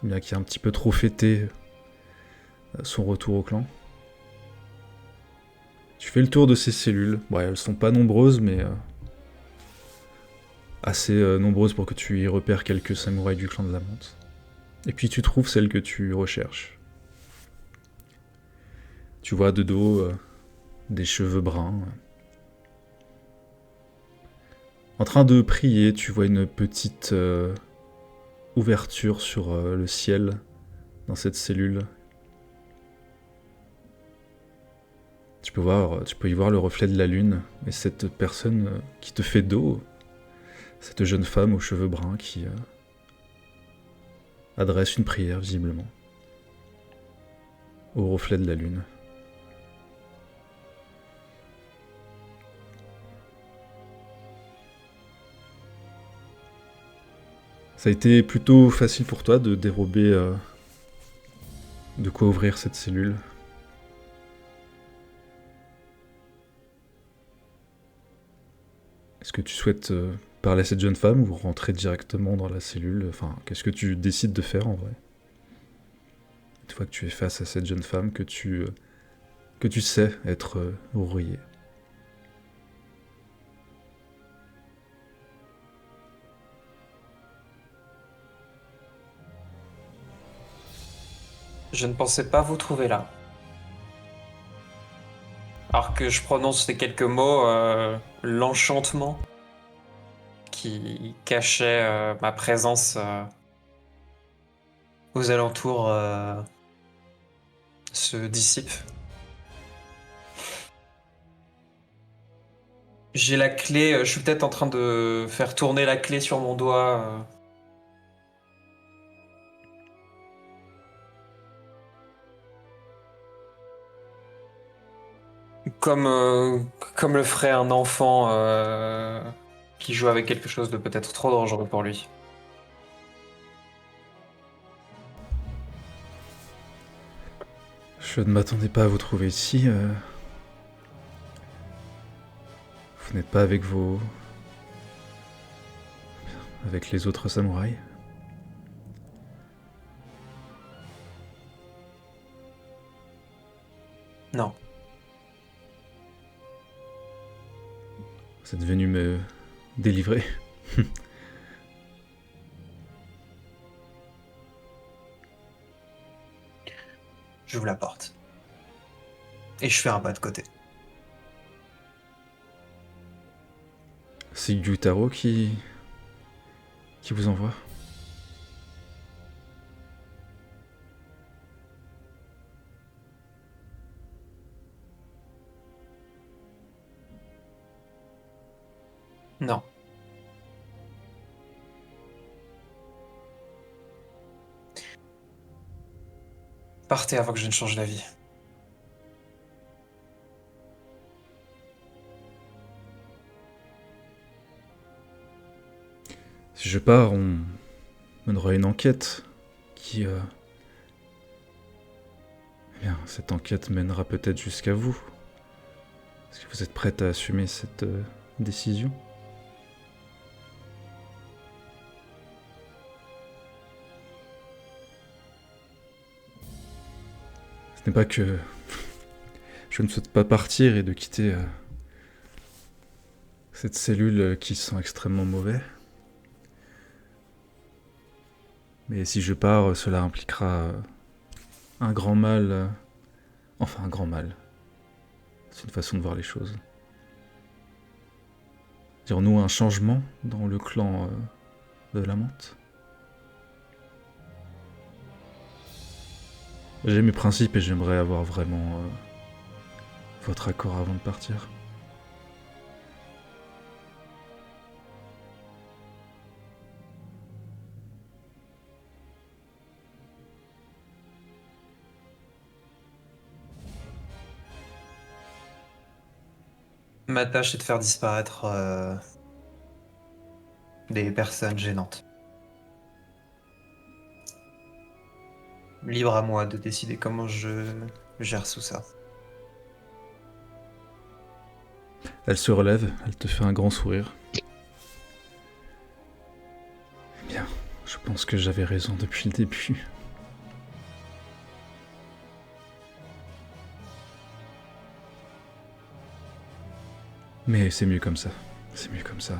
un petit peu trop fêté son retour au clan. Tu fais le tour de ces cellules. Bon, elles sont pas nombreuses, mais assez nombreuses pour que tu y repères quelques samouraïs du clan de la Menthe. Et puis tu trouves celle que tu recherches. Tu vois de dos des cheveux bruns. En train de prier, tu vois une petite ouverture sur le ciel dans cette cellule. Tu peux y voir le reflet de la lune et cette personne qui te fait dos, cette jeune femme aux cheveux bruns qui adresse une prière visiblement au reflet de la lune. Ça a été plutôt facile pour toi de dérober de quoi ouvrir cette cellule. Est-ce que tu souhaites parler à cette jeune femme ou rentrer directement dans la cellule? Enfin, qu'est-ce que tu décides de faire en vrai? Une fois que tu es face à cette jeune femme que tu sais être rouillée. Je ne pensais pas vous trouver là. Alors que je prononce ces quelques mots, l'enchantement qui cachait ma présence aux alentours se dissipe. J'ai la clé, je suis peut-être en train de faire tourner la clé sur mon doigt. Comme, comme le ferait un enfant qui joue avec quelque chose de peut-être trop dangereux pour lui. Je ne m'attendais pas à vous trouver ici. Vous n'êtes pas avec avec les autres samouraïs? Non. Vous êtes venu me délivrer. J'ouvre la porte. Et je fais un pas de côté. C'est Gyutaro qui vous envoie. Non. Partez avant que je ne change d'avis. Si je pars, on mènera une enquête qui... Eh bien, cette enquête mènera peut-être jusqu'à vous. Est-ce que vous êtes prête à assumer cette décision ? Ce n'est pas que je ne souhaite pas partir et de quitter cette cellule qui sent extrêmement mauvais. Mais si je pars, cela impliquera un grand mal. Enfin, un grand mal. C'est une façon de voir les choses. Dirons-nous un changement dans le clan de la menthe ? J'ai mes principes et j'aimerais avoir vraiment votre accord avant de partir. Ma tâche est de faire disparaître des personnes gênantes. Libre à moi de décider comment je gère tout ça. Elle se relève, elle te fait un grand sourire. Eh bien, je pense que j'avais raison depuis le début. Mais c'est mieux comme ça. C'est mieux comme ça.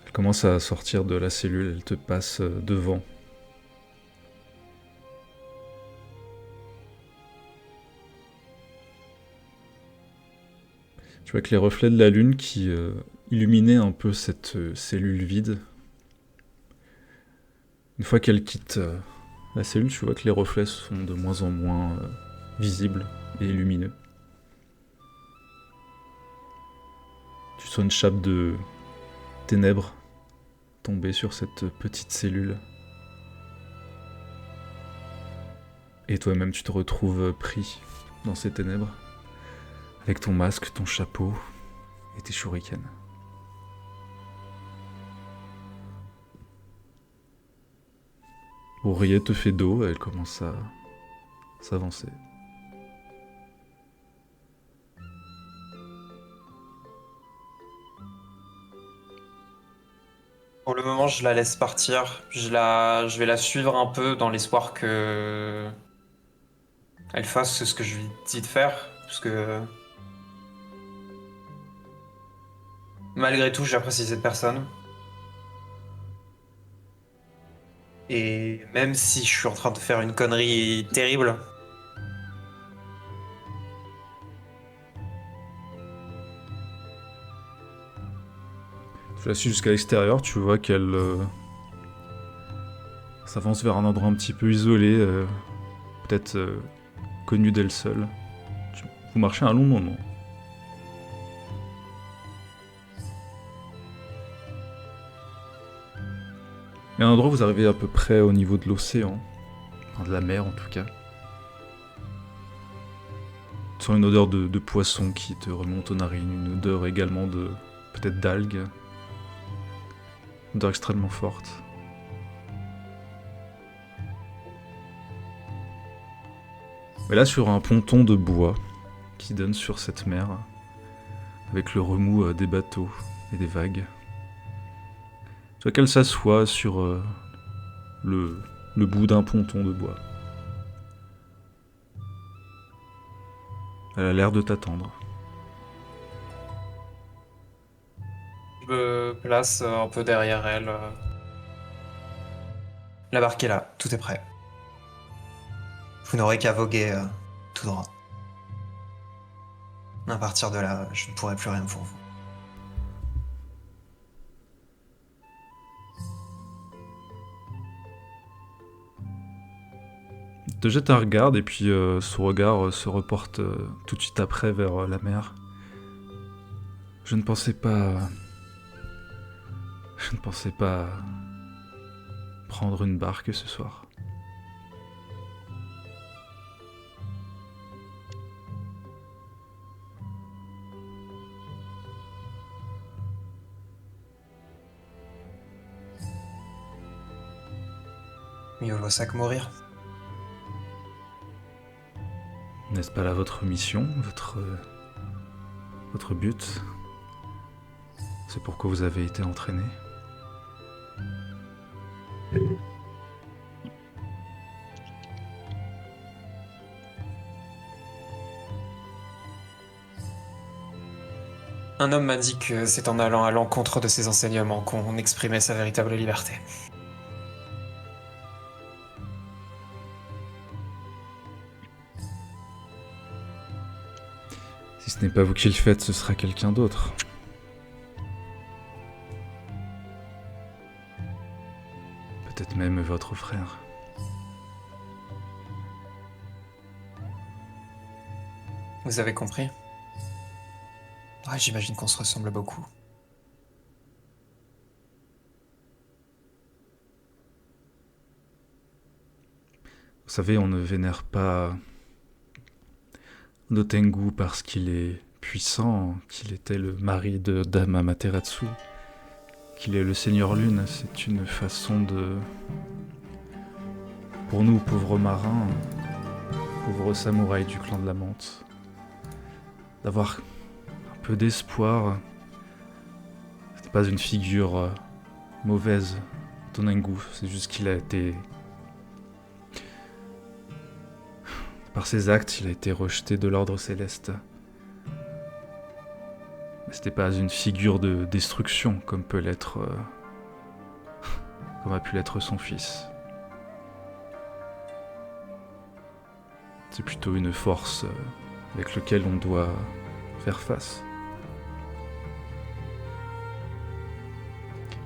Elle commence à sortir de la cellule, elle te passe devant. Tu vois que les reflets de la lune qui illuminaient un peu cette cellule vide, une fois qu'elle quitte la cellule, tu vois que les reflets sont de moins en moins visibles et lumineux. Tu sens une chape de ténèbres tomber sur cette petite cellule. Et toi-même, tu te retrouves pris dans ces ténèbres, avec ton masque, ton chapeau et tes shurikens. Ourrier te fait dos, elle commence à s'avancer. Pour le moment, je la laisse partir. Je vais la suivre un peu dans l'espoir que elle fasse ce que je lui dis de faire. Parce que malgré tout, j'apprécie cette personne. Et même si je suis en train de faire une connerie terrible, Tu la suis jusqu'à l'extérieur, tu vois qu'elle s'avance vers un endroit un petit peu isolé, peut-être connu d'elle seule. Vous marchez un long moment. Et à un endroit, vous arrivez à peu près au niveau de l'océan, enfin, de la mer en tout cas. Tu sens une odeur de poisson qui te remonte aux narines, une odeur également de peut-être d'algues. Une odeur extrêmement forte. Mais là, sur un ponton de bois qui donne sur cette mer, avec le remous des bateaux et des vagues, tu vois qu'elle s'assoit sur le bout d'un ponton de bois. Elle a l'air de t'attendre. Je me place un peu derrière elle. La barque est là, tout est prêt. Vous n'aurez qu'à voguer tout droit. À partir de là, je ne pourrai plus rien pour vous. Il te jette un regard et puis son regard se reporte tout de suite après vers la mer. Je ne pensais pas... Je ne pensais pas prendre une barque ce soir. Mieux vaut ça que mourir. N'est-ce pas là votre mission, votre but? C'est pourquoi vous avez été entraîné? Un homme m'a dit que c'est en allant à l'encontre de ses enseignements qu'on exprimait sa véritable liberté. Si ce n'est pas vous qui le faites, ce sera quelqu'un d'autre. Peut-être même votre frère. Vous avez compris? Ouais, j'imagine qu'on se ressemble beaucoup. Vous savez, on ne vénère pas Notengu parce qu'il est puissant, qu'il était le mari de Dame Amaterasu, qu'il est le Seigneur Lune. C'est une façon de... Pour nous, pauvres marins, pauvres samouraïs du clan de la Menthe, d'avoir un peu d'espoir. Ce n'est pas une figure mauvaise, Tonengu, c'est juste qu'il a été... Par ses actes, il a été rejeté de l'ordre céleste. Mais c'était pas une figure de destruction comme peut l'être... comme a pu l'être son fils. C'est plutôt une force avec laquelle on doit faire face.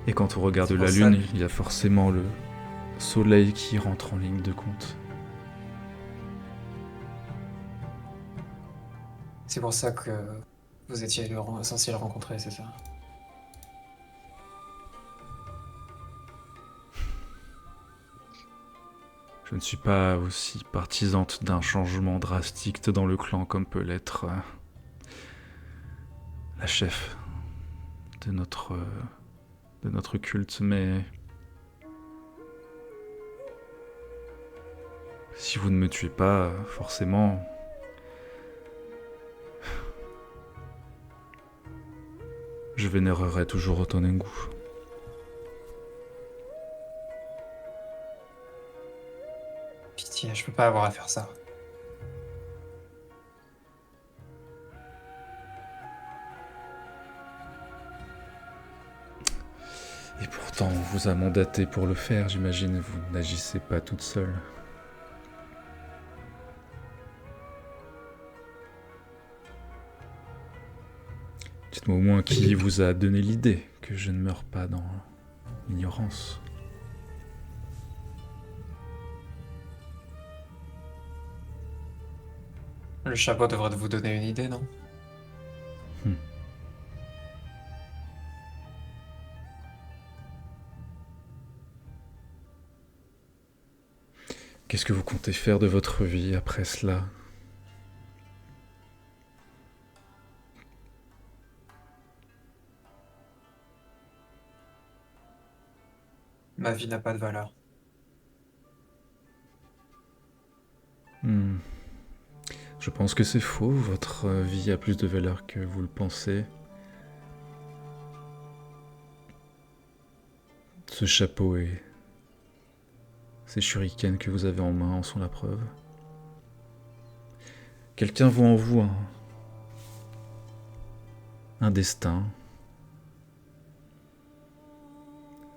Et quand on regarde C'est pour la ça lune, que- il y a forcément le soleil qui rentre en ligne de compte. C'est pour ça que vous étiez censé le rencontrer, c'est ça? Je ne suis pas aussi partisante d'un changement drastique dans le clan comme peut l'être la chef de notre culte, mais si vous ne me tuez pas, forcément, je vénérerai toujours Otonengu. Pitié, je peux pas avoir à faire ça. Et pourtant, on vous a mandaté pour le faire, j'imagine, vous n'agissez pas toute seule. Dites-moi au moins qui vous a donné l'idée que je ne meure pas dans l'ignorance. Le chapeau devrait vous donner une idée, non? Qu'est-ce que vous comptez faire de votre vie après cela? Ma vie n'a pas de valeur. Je pense que c'est faux, votre vie a plus de valeur que vous le pensez. Ce chapeau et ces shurikens que vous avez en main en sont la preuve. Quelqu'un voit en vous un destin.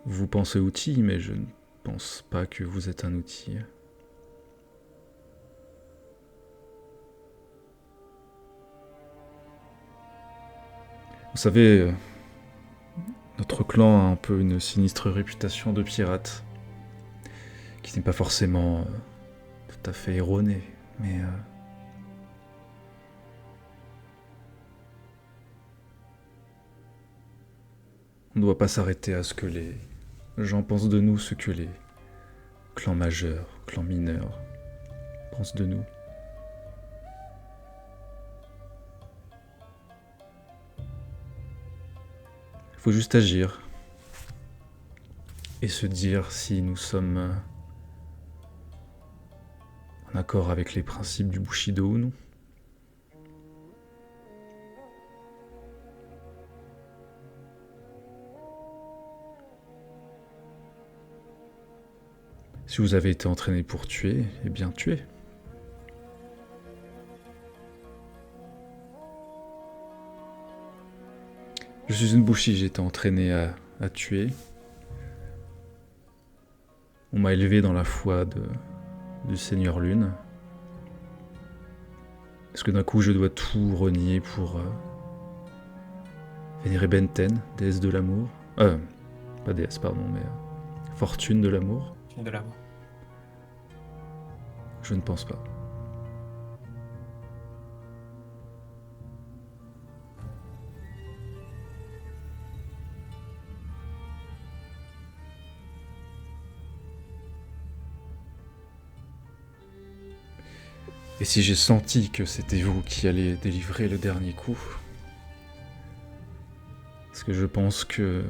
Vous pensez outil, mais je ne pense pas que vous êtes un outil. Vous savez, notre clan a un peu une sinistre réputation de pirate, qui n'est pas forcément tout à fait erronée, mais on ne doit pas s'arrêter à ce que les gens pensent de nous, ce que les clans majeurs, clans mineurs pensent de nous. Il faut juste agir et se dire si nous sommes en accord avec les principes du Bushido ou non. Si vous avez été entraîné pour tuer, eh bien tuez. Je suis une Bushi, j'ai été entraîné à tuer. On m'a élevé dans la foi du Seigneur Lune. Est-ce que d'un coup je dois tout renier pour vénérer Benten, déesse de l'amour? Pas déesse, pardon, mais fortune de l'amour? De l'amour. Je ne pense pas. Et si j'ai senti que c'était vous qui alliez délivrer le dernier coup, parce que je pense que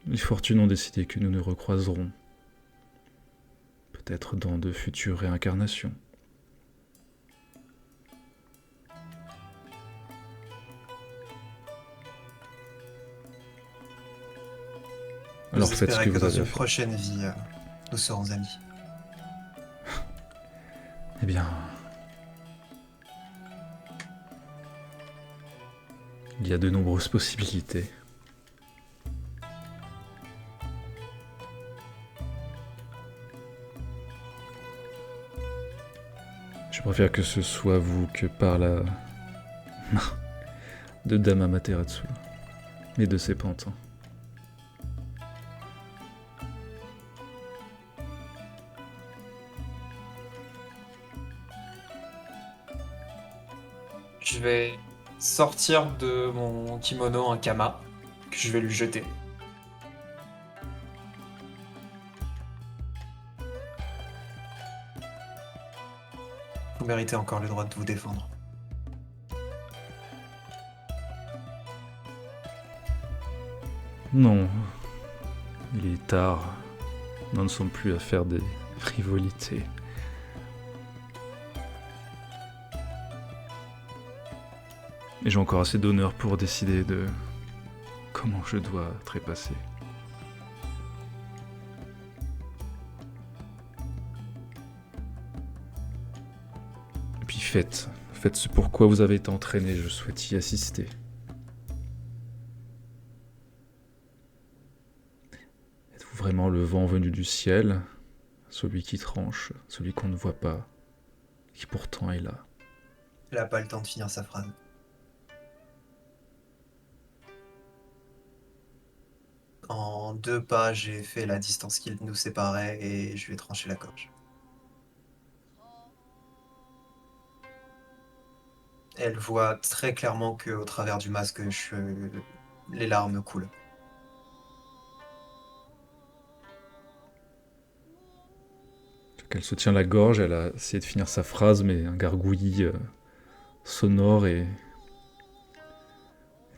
les fortunes ont décidé que nous nous recroiserons, peut-être dans de futures réincarnations. Alors faites ce que vous dans avez à une faire. prochaine vie, nous serons amis. Eh bien... il y a de nombreuses possibilités. Je préfère que ce soit vous que par la main de Dame Amaterasu et de ses pantins. Je vais sortir de mon kimono un kama que je vais lui jeter. Vous méritez encore le droit de vous défendre. Non, il est tard. Nous ne sommes plus à faire des frivolités. Et j'ai encore assez d'honneur pour décider de comment je dois trépasser. Et puis faites ce pourquoi vous avez été entraîné, je souhaite y assister. Êtes-vous vraiment le vent venu du ciel, celui qui tranche, celui qu'on ne voit pas, qui pourtant est là? Elle n'a pas le temps de finir sa phrase. En 2 pas, j'ai fait la distance qui nous séparait et je lui ai tranché la gorge. Elle voit très clairement qu'au travers du masque, les larmes coulent. Elle se tient la gorge, elle a essayé de finir sa phrase, mais un gargouillis sonore et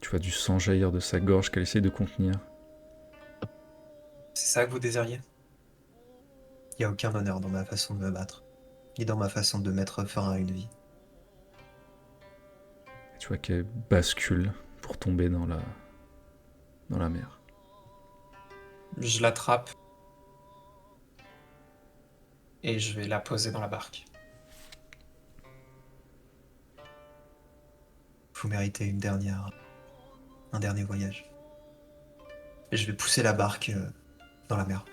tu vois du sang jaillir de sa gorge qu'elle essaie de contenir. C'est ça que vous désiriez? Il n'y a aucun honneur dans ma façon de me battre, ni dans ma façon de mettre fin à une vie. Et tu vois qu'elle bascule pour tomber dans la mer. Je l'attrape et je vais la poser dans la barque. Vous méritez un dernier voyage. Et je vais pousser la barque dans la mer.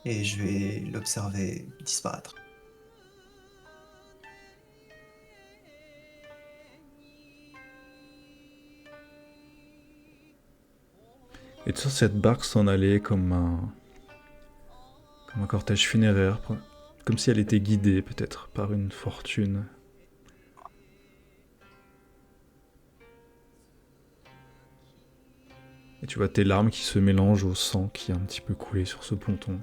Et je vais l'observer disparaître. Et tu sens cette barque s'en aller comme un cortège funéraire, comme si elle était guidée peut-être par une fortune. Et tu vois tes larmes qui se mélangent au sang qui a un petit peu coulé sur ce ponton.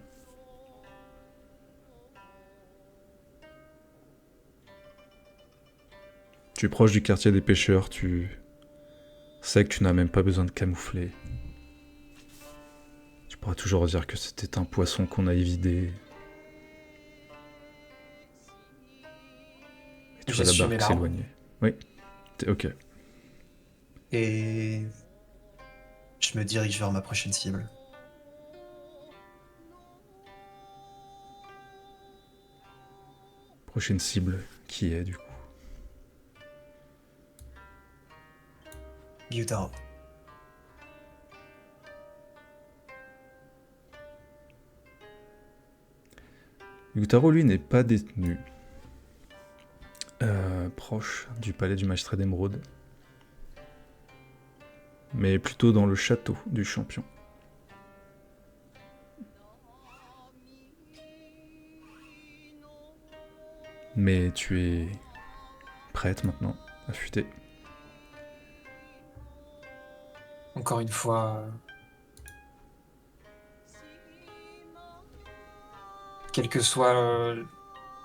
Tu es proche du quartier des pêcheurs, tu sais que tu n'as même pas besoin de camoufler. Tu pourras toujours dire que c'était un poisson qu'on a évidé. Et tu vois la J'essuie mes barque larmes. s'éloigner. Oui, ok. Et je me dirige vers ma prochaine cible. Prochaine cible, qui est du coup Gyutaro. Yutaro, lui, n'est pas détenu. Proche du palais du magistrat d'émeraude. Mais plutôt dans le château du champion. Mais tu es prête maintenant, affûtée. Encore une fois, quelles que soient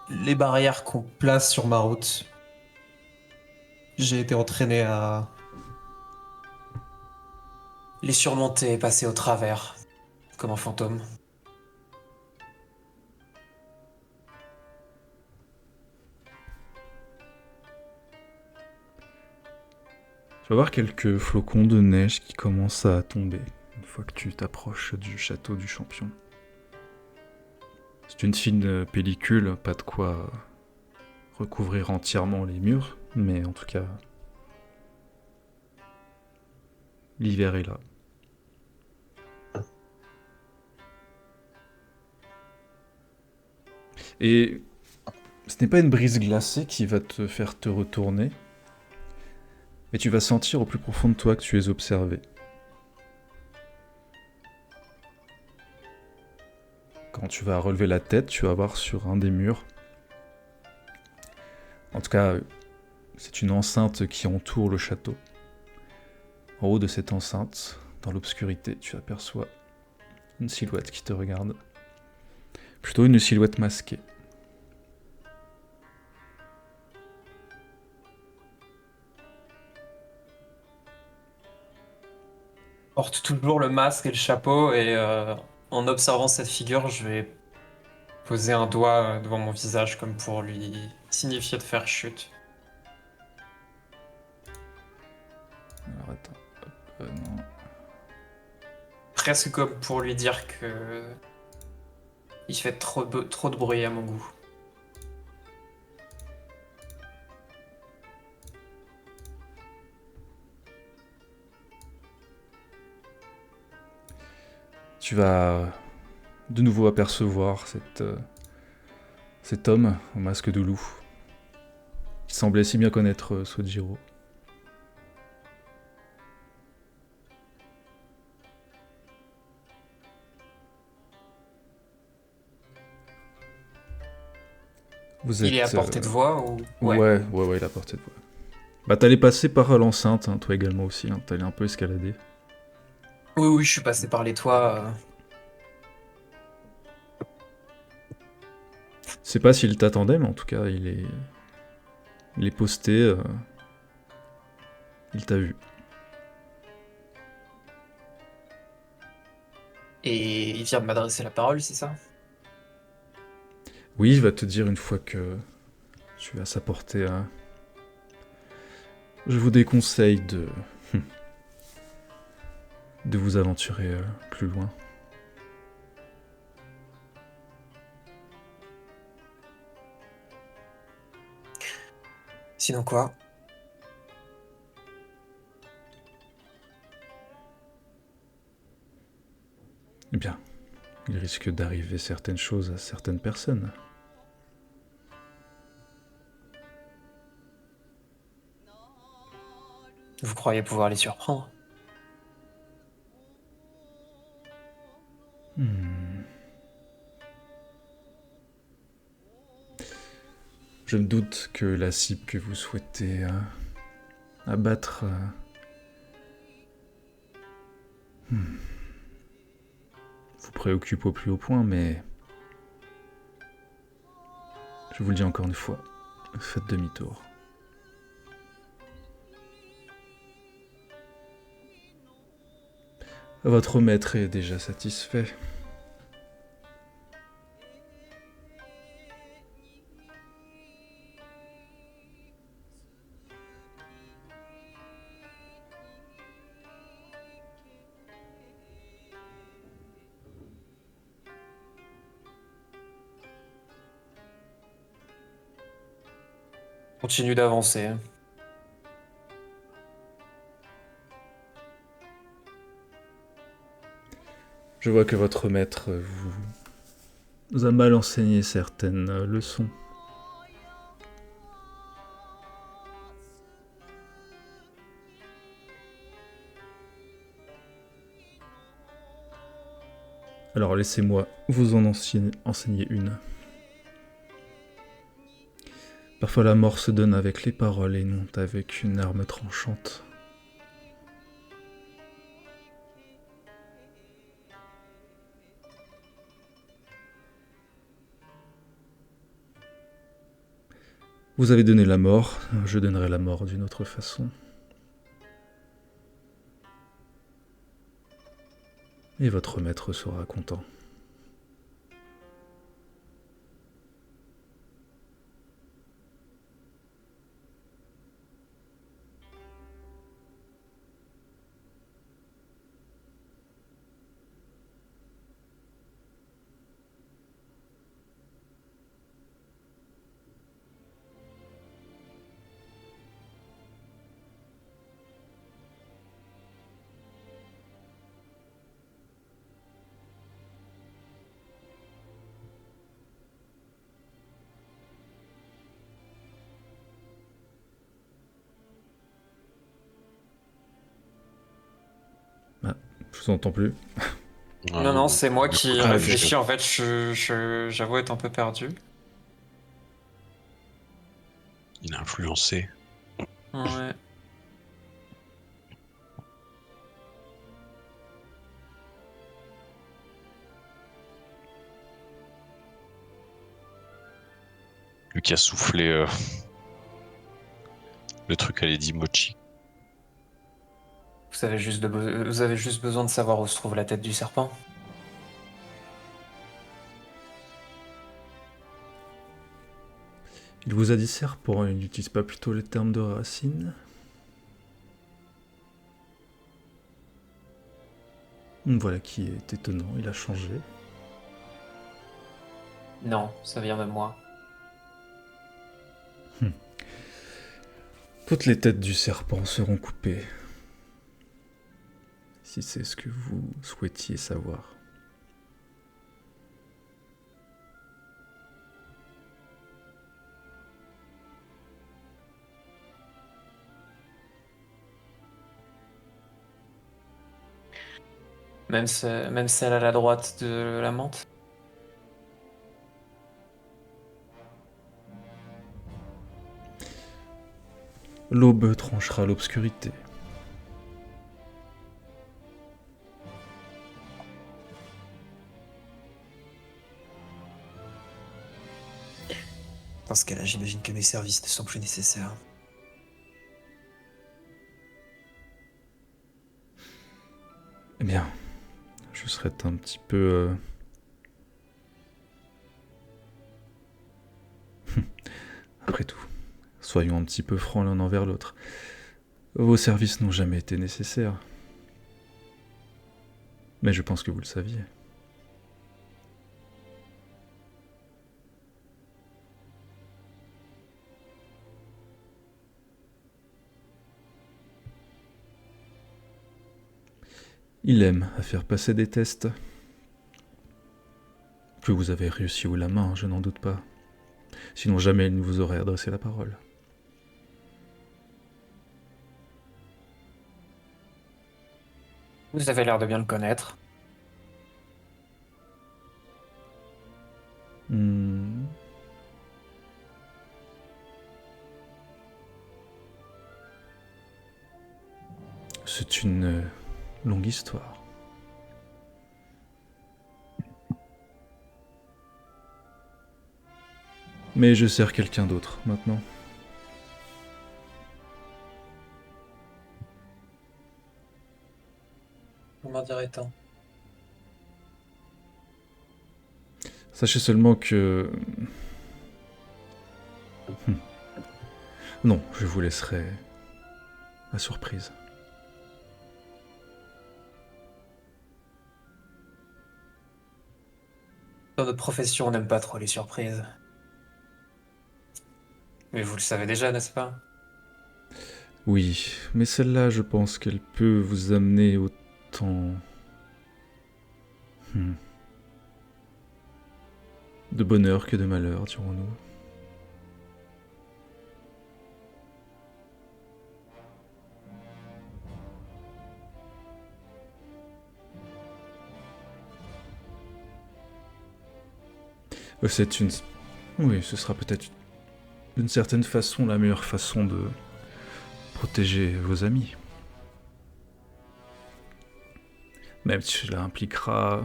Les barrières qu'on place sur ma route, j'ai été entraîné à... les surmonter et passer au travers, comme un fantôme. Tu vas voir quelques flocons de neige qui commencent à tomber une fois que tu t'approches du château du champion. C'est une fine pellicule, pas de quoi recouvrir entièrement les murs, mais en tout cas, l'hiver est là. Et ce n'est pas une brise glacée qui va te faire te retourner, mais tu vas sentir au plus profond de toi que tu es observé. Quand tu vas relever la tête, tu vas voir sur un des murs, en tout cas, c'est une enceinte qui entoure le château. En haut de cette enceinte, dans l'obscurité, tu aperçois une silhouette qui te regarde. Plutôt une silhouette masquée. Porte toujours le masque et le chapeau et en observant cette figure, je vais poser un doigt devant mon visage comme pour lui signifier de faire chute. Alors attends, non. Presque comme pour lui dire que il fait trop de bruit à mon goût. Tu vas de nouveau apercevoir cet homme au masque de loup, qui semblait si bien connaître Sojiro. Vous Il est à êtes... portée de voix ou... Ouais, il a portée de voix. Bah t'allais passer par l'enceinte, hein, toi également aussi, hein, t'allais un peu escalader. Oui, je suis passé par les toits. Je sais pas s'il t'attendait, mais en tout cas, il est posté, il t'a vu. Et il vient de m'adresser la parole, c'est ça? Oui, il va te dire une fois que tu es à sa portée. Je vous déconseille de vous aventurer plus loin. Sinon quoi? Eh bien, il risque d'arriver certaines choses à certaines personnes. Vous croyez pouvoir les surprendre? Je me doute que la cible que vous souhaitez abattre vous préoccupe au plus haut point, mais je vous le dis encore une fois, faites demi-tour. Votre maître est déjà satisfait. Continue d'avancer. Je vois que votre maître vous a mal enseigné certaines leçons. Alors laissez-moi vous en enseigner une. Parfois la mort se donne avec les paroles et non avec une arme tranchante. Vous avez donné la mort, je donnerai la mort d'une autre façon. Et votre maître sera content. Je vous entends plus. Non, c'est moi qui Ah, réfléchis. En fait, j'avoue être un peu perdu. Il a influencé. Ouais. Lui qui a soufflé le truc à Lady Mochi. Vous avez juste besoin de savoir où se trouve la tête du serpent. Il vous a dit serpent, il n'utilise pas plutôt les termes de racine. Voilà qui est étonnant, il a changé. Non, ça vient de moi. Toutes les têtes du serpent seront coupées. Si c'est ce que vous souhaitiez savoir. Même celle à la droite de la menthe. L'aube tranchera l'obscurité. Dans ce cas-là, j'imagine que mes services ne sont plus nécessaires. Eh bien, je serais un petit peu... Après tout, soyons un petit peu francs l'un envers l'autre. Vos services n'ont jamais été nécessaires. Mais je pense que vous le saviez. Il aime à faire passer des tests. Que vous avez réussi haut la main, je n'en doute pas. Sinon jamais il ne vous aurait adressé la parole. Vous avez l'air de bien le connaître. Hmm. C'est une longue histoire. Mais je sers quelqu'un d'autre maintenant. Vous m'en direz tant. Sachez seulement que... Non, je vous laisserai la surprise. Dans notre profession, on n'aime pas trop les surprises. Mais vous le savez déjà, n'est-ce pas? Oui, mais celle-là, je pense qu'elle peut vous amener autant... de bonheur que de malheur, dirons-nous. C'est une... Oui, ce sera peut-être d'une certaine façon la meilleure façon de protéger vos amis. Même si cela impliquera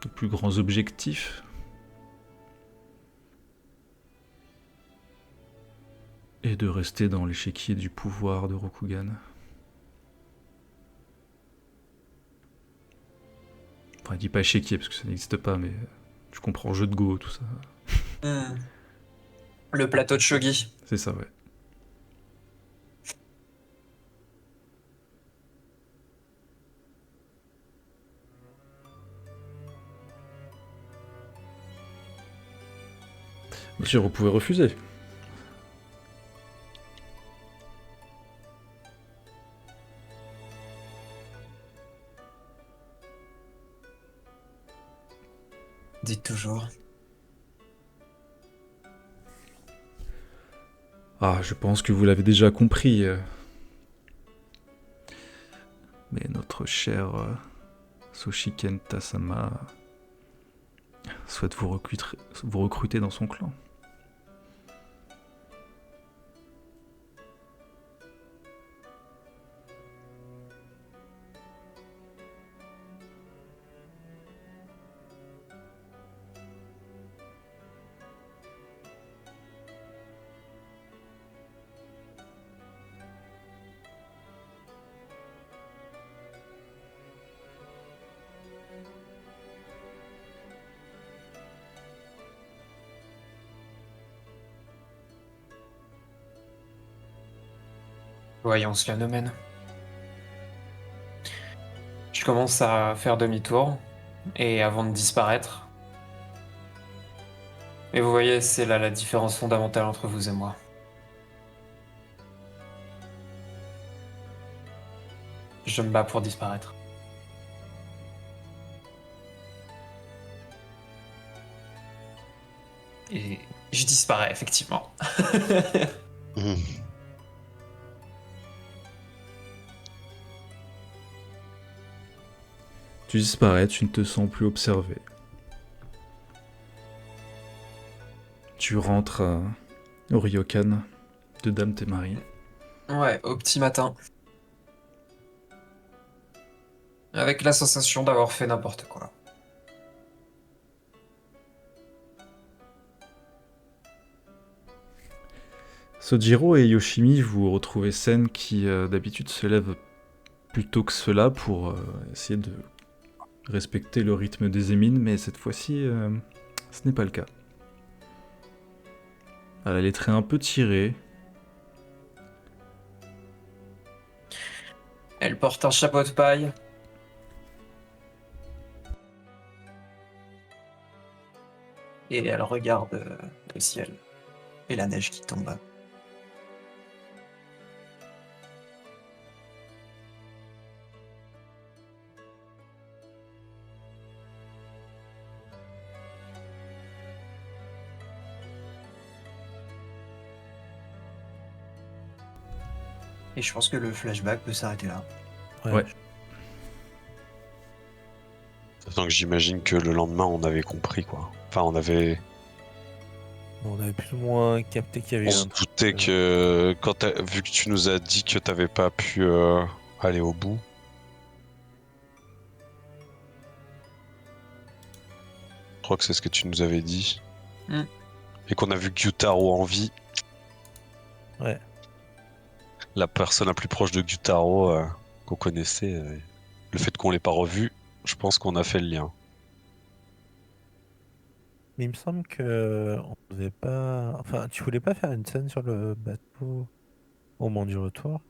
de plus grands objectifs. Et de rester dans l'échiquier du pouvoir de Rokugan. Enfin, il dit pas échiquier parce que ça n'existe pas, mais tu comprends, jeu de Go, tout ça. Le plateau de shogi. C'est ça, ouais. Monsieur, vous pouvez refuser. Dites toujours. Ah, je pense que vous l'avez déjà compris. Mais notre cher Soshiken Tasama souhaite vous recruter dans son clan. Voyons, cela nous mène. Je commence à faire demi-tour, et avant de disparaître. Et vous voyez, c'est là la différence fondamentale entre vous et moi. Je me bats pour disparaître. Et je disparais, effectivement. Tu disparais, tu ne te sens plus observé. Tu rentres au Ryokan de Dame Temari. Ouais, au petit matin. Avec la sensation d'avoir fait n'importe quoi. Sojiro et Yoshimi, vous retrouvez Sen qui d'habitude se lève plus tôt que cela pour essayer de respecter le rythme des émines, mais cette fois-ci, ce n'est pas le cas. Elle a les traits un peu tirés. Elle porte un chapeau de paille. Et elle regarde le ciel. Et la neige qui tombe. Et je pense que le flashback peut s'arrêter là. Ouais. Tant que j'imagine que le lendemain, on avait compris, quoi. Enfin, on avait... On avait plus ou moins capté qu'il y avait On eu se un truc. doutait que, vu que tu nous as dit que t'avais pas pu aller au bout, je crois que c'est ce que tu nous avais dit, Mm. et qu'on a vu Gyutaro en vie, Ouais. la personne la plus proche de Gyutaro qu'on connaissait, le fait qu'on l'ait pas revu, je pense qu'on a fait le lien. Mais il me semble que on devait pas. Enfin, tu voulais pas faire une scène sur le bateau au moment du retour?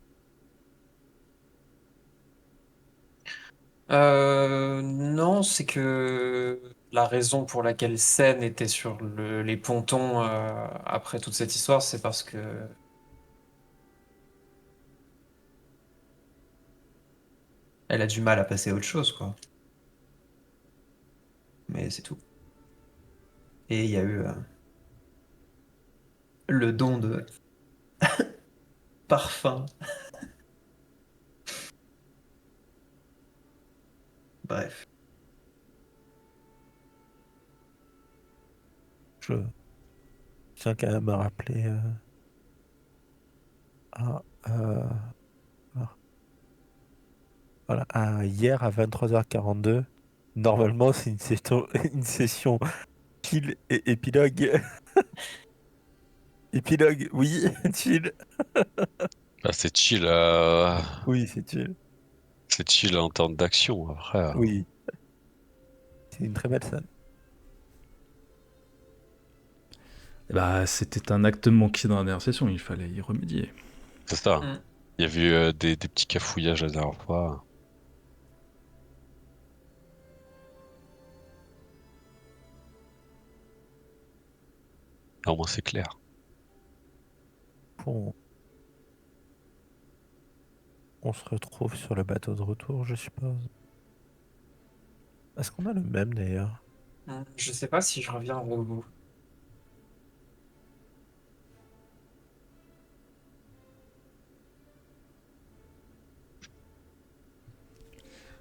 Non, c'est que la raison pour laquelle Sen était sur les pontons après toute cette histoire, c'est parce que Elle a du mal à passer à autre chose, quoi. Mais c'est tout. Et il y a eu le don de parfum. Bref. Je tiens quand même à rappeler. Ah, ah, voilà. Hier à 23h42. Normalement, c'est une session, une session chill et épilogue. Épilogue, oui, chill. Bah, Oui, c'est chill. c'est chill en termes d'action, après. Oui, c'est une très belle scène. Bah, c'était un acte manqué dans la dernière session, il fallait y remédier. C'est ça. Mm. Il y a eu des petits cafouillages la dernière fois. Au moins, c'est clair. Bon, on se retrouve sur le bateau de retour, je suppose. Est-ce qu'on a le même d'ailleurs? Je sais pas si je reviens avec vous.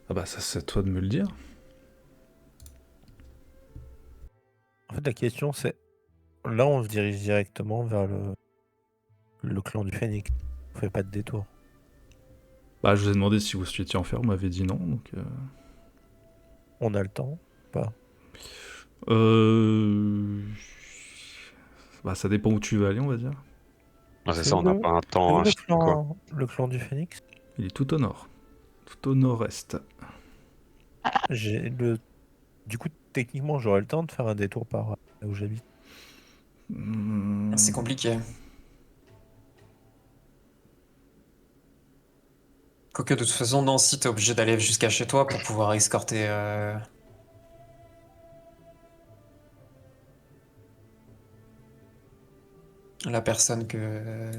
Ah bah, ça, c'est à toi de me le dire. En fait, la question c'est, là on se dirige directement vers le clan du Phénix. On fait pas de détour. Bah, je vous ai demandé si vous souhaitiez en faire, vous m'avez dit non, donc... On a le temps? Pas. Euh... Bah, ça dépend où tu veux aller, on va dire. Ouais, c'est ça, on n'a pas un temps le infini, quoi. le clan du Phénix? Il est tout au nord. Tout au nord-est. J'ai le. Du coup, techniquement, j'aurais le temps de faire un détour par là où j'habite. C'est compliqué. Quoique de toute façon, Nancy, t'es obligé d'aller jusqu'à chez toi pour pouvoir escorter la personne que...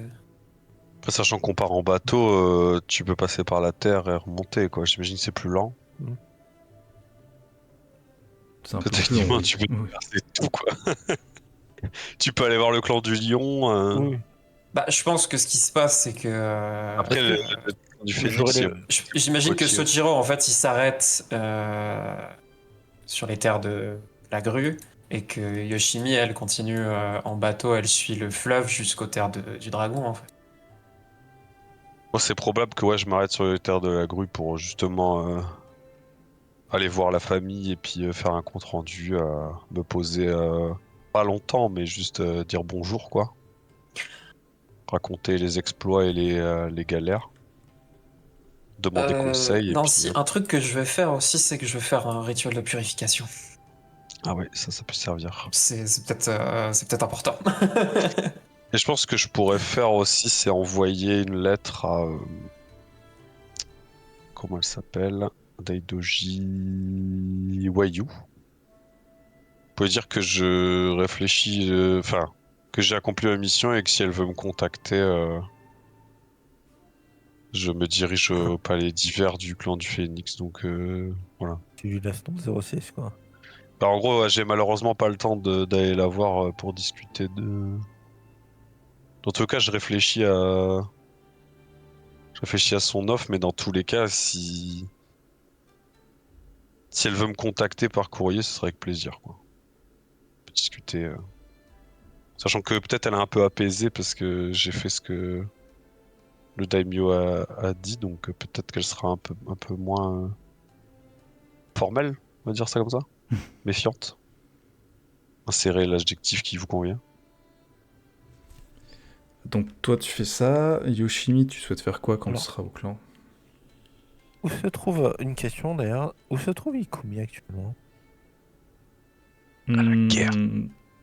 Après, sachant qu'on part en bateau, tu peux passer par la terre et remonter, quoi. J'imagine que c'est plus lent. C'est un Que peu plus long, techniquement, oui. tu peux Oui. traverser tout, quoi. Tu peux aller voir le clan du lion. Oui. Bah, je pense que ce qui se passe, c'est que... Après, Parce que le clan du j'aurais phénix, il y a les- J'imagine que côtier. Sojiro, en fait, il s'arrête sur les terres de la grue et que Yoshimi, elle, continue en bateau, elle suit le fleuve jusqu'aux terres du dragon, en fait. Moi, c'est probable que ouais, je m'arrête sur les terres de la grue pour justement aller voir la famille et puis faire un compte rendu, me poser pas longtemps, mais juste dire bonjour, quoi. Raconter les exploits et les galères. Demander conseil et puis. Nancy, un truc que je vais faire aussi, c'est que je vais faire un rituel de purification. Ah ouais, ça peut servir. C'est peut-être important. Et je pense que je pourrais faire aussi, c'est envoyer une lettre à. Comment elle s'appelle? Daidoji Wayu. Vous pouvez dire que je réfléchis. Enfin, que j'ai accompli ma mission et que si elle veut me contacter, je me dirige au palais d'hiver du clan du Phénix. Donc voilà. Tu lui laisses ton 06, quoi. Bah, en gros, ouais, j'ai malheureusement pas le temps d'aller la voir pour discuter de. Dans tout cas, je réfléchis réfléchis à son offre, mais dans tous les cas, si elle veut me contacter par courrier, ce serait avec plaisir, quoi. On peut discuter. Sachant que peut-être elle est un peu apaisée parce que j'ai fait ce que le daimyo a dit, donc peut-être qu'elle sera un peu moins formelle, on va dire ça comme ça. Méfiante. Insérez l'adjectif qui vous convient. Donc toi tu fais ça, Yoshimi tu souhaites faire quoi quand Alors. tu seras au clan? Où se trouve, une question d'ailleurs, où se trouve Ikumi actuellement? guerre.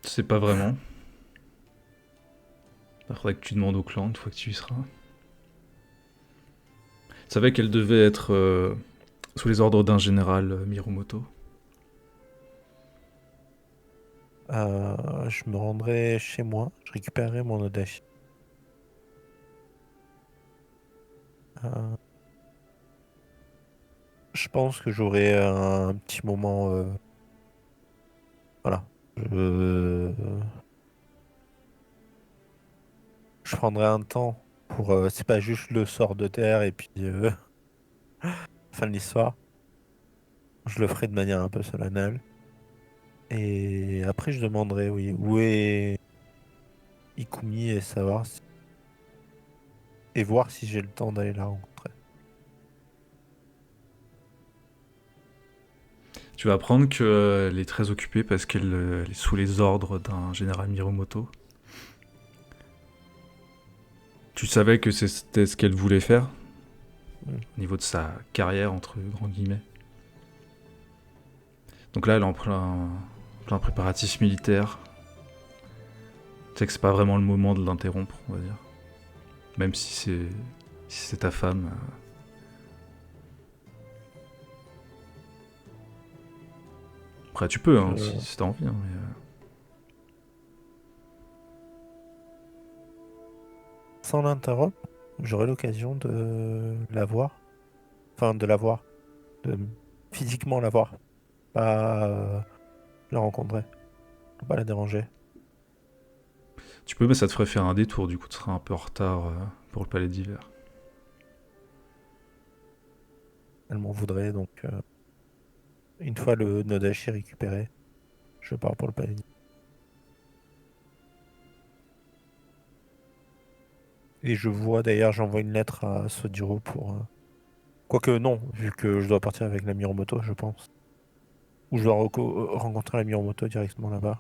C'est pas vraiment. Il faudrait que tu demandes au clan une fois que tu y seras. Tu savais qu'elle devait être sous les ordres d'un général Mirumoto. Je me rendrai chez moi, je récupérerai mon Odashi. Euh, je pense que j'aurai un petit moment. Voilà. Je prendrai un temps pour. C'est pas juste le sort de terre et puis fin de l'histoire. Je le ferai de manière un peu solennelle. Et après, je demanderai, oui, où est Ikumi et savoir et voir si j'ai le temps d'aller la rencontrer. Tu vas apprendre qu'elle est très occupée parce qu'elle elle est sous les ordres d'un général Mirumoto. Tu savais que c'était ce qu'elle voulait faire au niveau de sa carrière, entre grands guillemets. Donc là, elle est en plein préparatif militaire. Tu sais que c'est pas vraiment le moment de l'interrompre, on va dire. Même si c'est ta femme. Après, tu peux, hein, si t'as envie. Hein, mais, Sans l'interrompre, j'aurai l'occasion de la voir. Enfin, de la voir. De physiquement la voir. Pas la rencontrer. Pas la déranger. Tu peux, mais ça te ferait faire un détour, du coup tu seras un peu en retard pour le palais d'hiver. Elle m'en voudrait, donc une fois le Nodashi récupéré, je pars pour le palais. Et je vois d'ailleurs, j'envoie une lettre à Sojiro pour. Quoique non, vu que je dois partir avec la Miromoto, je pense. Ou je dois rencontrer la Miromoto directement là-bas.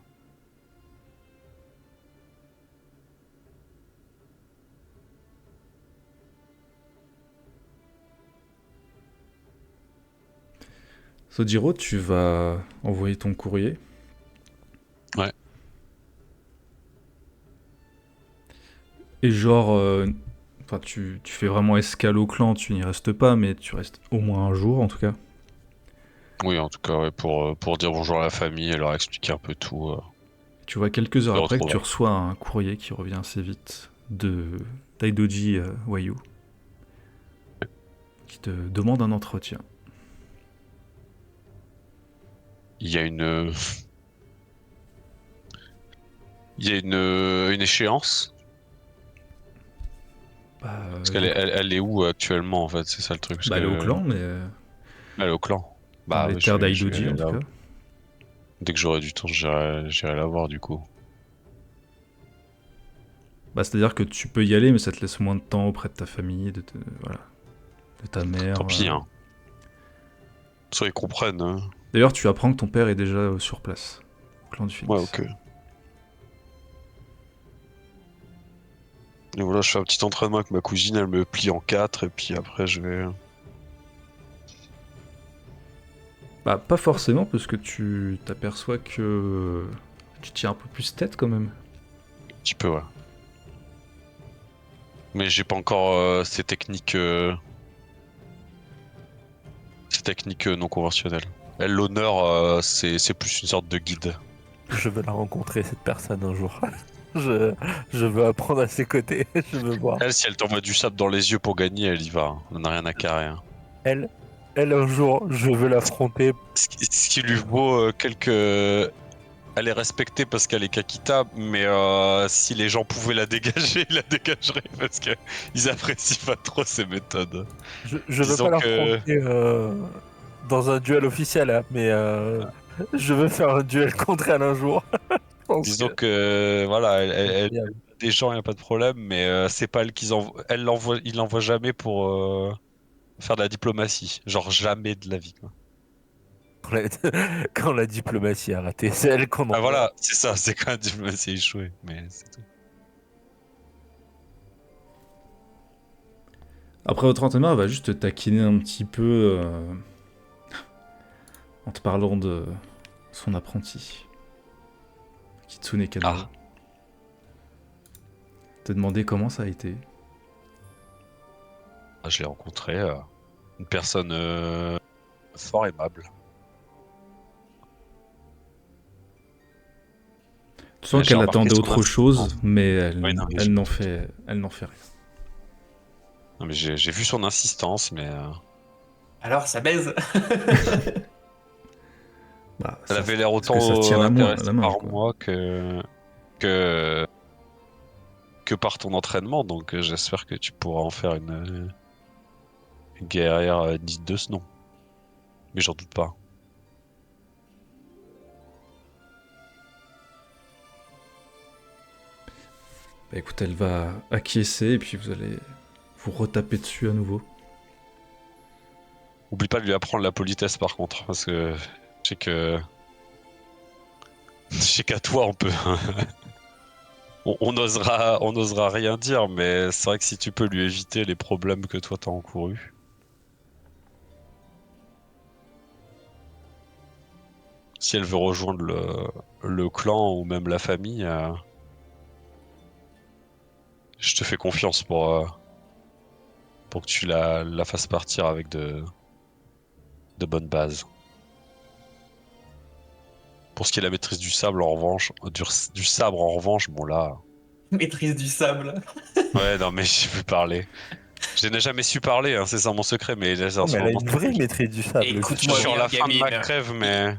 Sojiro, tu vas envoyer ton courrier. Ouais. Et genre, enfin, tu fais vraiment escale au clan, tu n'y restes pas, mais tu restes au moins un jour en tout cas. Oui, en tout cas, ouais, pour dire bonjour à la famille et leur expliquer un peu tout. Tu vois quelques heures Le après que tu retrouver. reçois un courrier qui revient assez vite de Daidoji Wayu qui te demande un entretien. Il y a une. Il y a une échéance. Bah, Parce qu'elle elle est où actuellement en fait, c'est ça le truc. Parce elle est au que clan, mais elle est au clan. dans les Ouais, terres je vais d'Aidoji en aller tout là. cas. Dès que j'aurai du temps, j'irai la voir du coup. Bah, c'est-à-dire que tu peux y aller, mais ça te laisse moins de temps auprès de ta famille, voilà, de ta mère. Tant pis, hein. Soit ils comprennent. Hein. D'ailleurs, tu apprends que ton père est déjà sur place, au clan du Phénix. Ouais, ok. Et voilà, je fais un petit entraînement avec ma cousine, elle me plie en 4 et puis après je vais. Bah, pas forcément, parce que tu t'aperçois que tu tiens un peu plus tête quand même. Un petit peu, ouais. Mais j'ai pas encore ces techniques. Ces techniques non conventionnelles. Elle, l'honneur, c'est plus une sorte de guide. Je veux la rencontrer, cette personne, un jour. Je veux apprendre à ses côtés, je veux voir. Elle, si elle t'envoie du sable dans les yeux pour gagner, elle y va. Hein. On n'a rien à carrer. Hein. Elle, un jour, je veux l'affronter. Ce qui lui vaut quelques elle est respectée parce qu'elle est Kakita, mais si les gens pouvaient la dégager, ils la dégageraient parce qu'ils apprécient pas trop ses méthodes. Je veux Disons pas que- l'affronter dans un duel officiel, hein, mais je veux faire un duel contre elle un jour. Je pense Disons que que voilà, elle c'est des gens, y a pas de problème, mais c'est pas elle qu'ils envoient. Il l'envoie jamais pour faire de la diplomatie. Genre jamais de la vie, quoi. quand quand la diplomatie a raté, c'est elle qu'on Ah envoie. voilà, c'est ça, c'est quand la diplomatie a échoué, mais c'est tout. Après, votre entraîneur va juste te taquiner un petit peu en te parlant de son apprenti, Kitsune Kanao. Ah. Te demander comment ça a été. Je l'ai rencontré, une personne fort aimable. Tu sens J'ai qu'elle remarqué attendait son autre insistance. chose, mais Oui, non, mais elle n'en fait rien. Non, mais j'ai vu son insistance, mais Alors, ça baise. Bah, elle ça- avait l'air parce que ça se tient autant la intéressée main, par quoi. moi que que par ton entraînement, donc j'espère que tu pourras en faire une guerrière digne de ce nom. Mais j'en doute pas. Bah écoute, elle va acquiescer et puis vous allez vous retaper dessus à nouveau. Oublie pas de lui apprendre la politesse par contre, parce que je sais que je sais qu'à toi on peut on osera rien dire, mais c'est vrai que si tu peux lui éviter les problèmes que toi t'as encourus. Si elle veut rejoindre le clan ou même la famille, je te fais confiance pour que tu la fasses partir avec de bonnes bases. Pour ce qui est la maîtrise du sable, en revanche, du sabre, en revanche, bon là. Maîtrise du sable. Ouais, non, mais j'ai pu parler. Je n'ai jamais su parler, hein, c'est ça mon secret, mais là, Non, en ce mais elle a moment, une vraie maîtrise du sable. je suis Écoute-moi sur bien, la fin de ma gamine. crève, mais.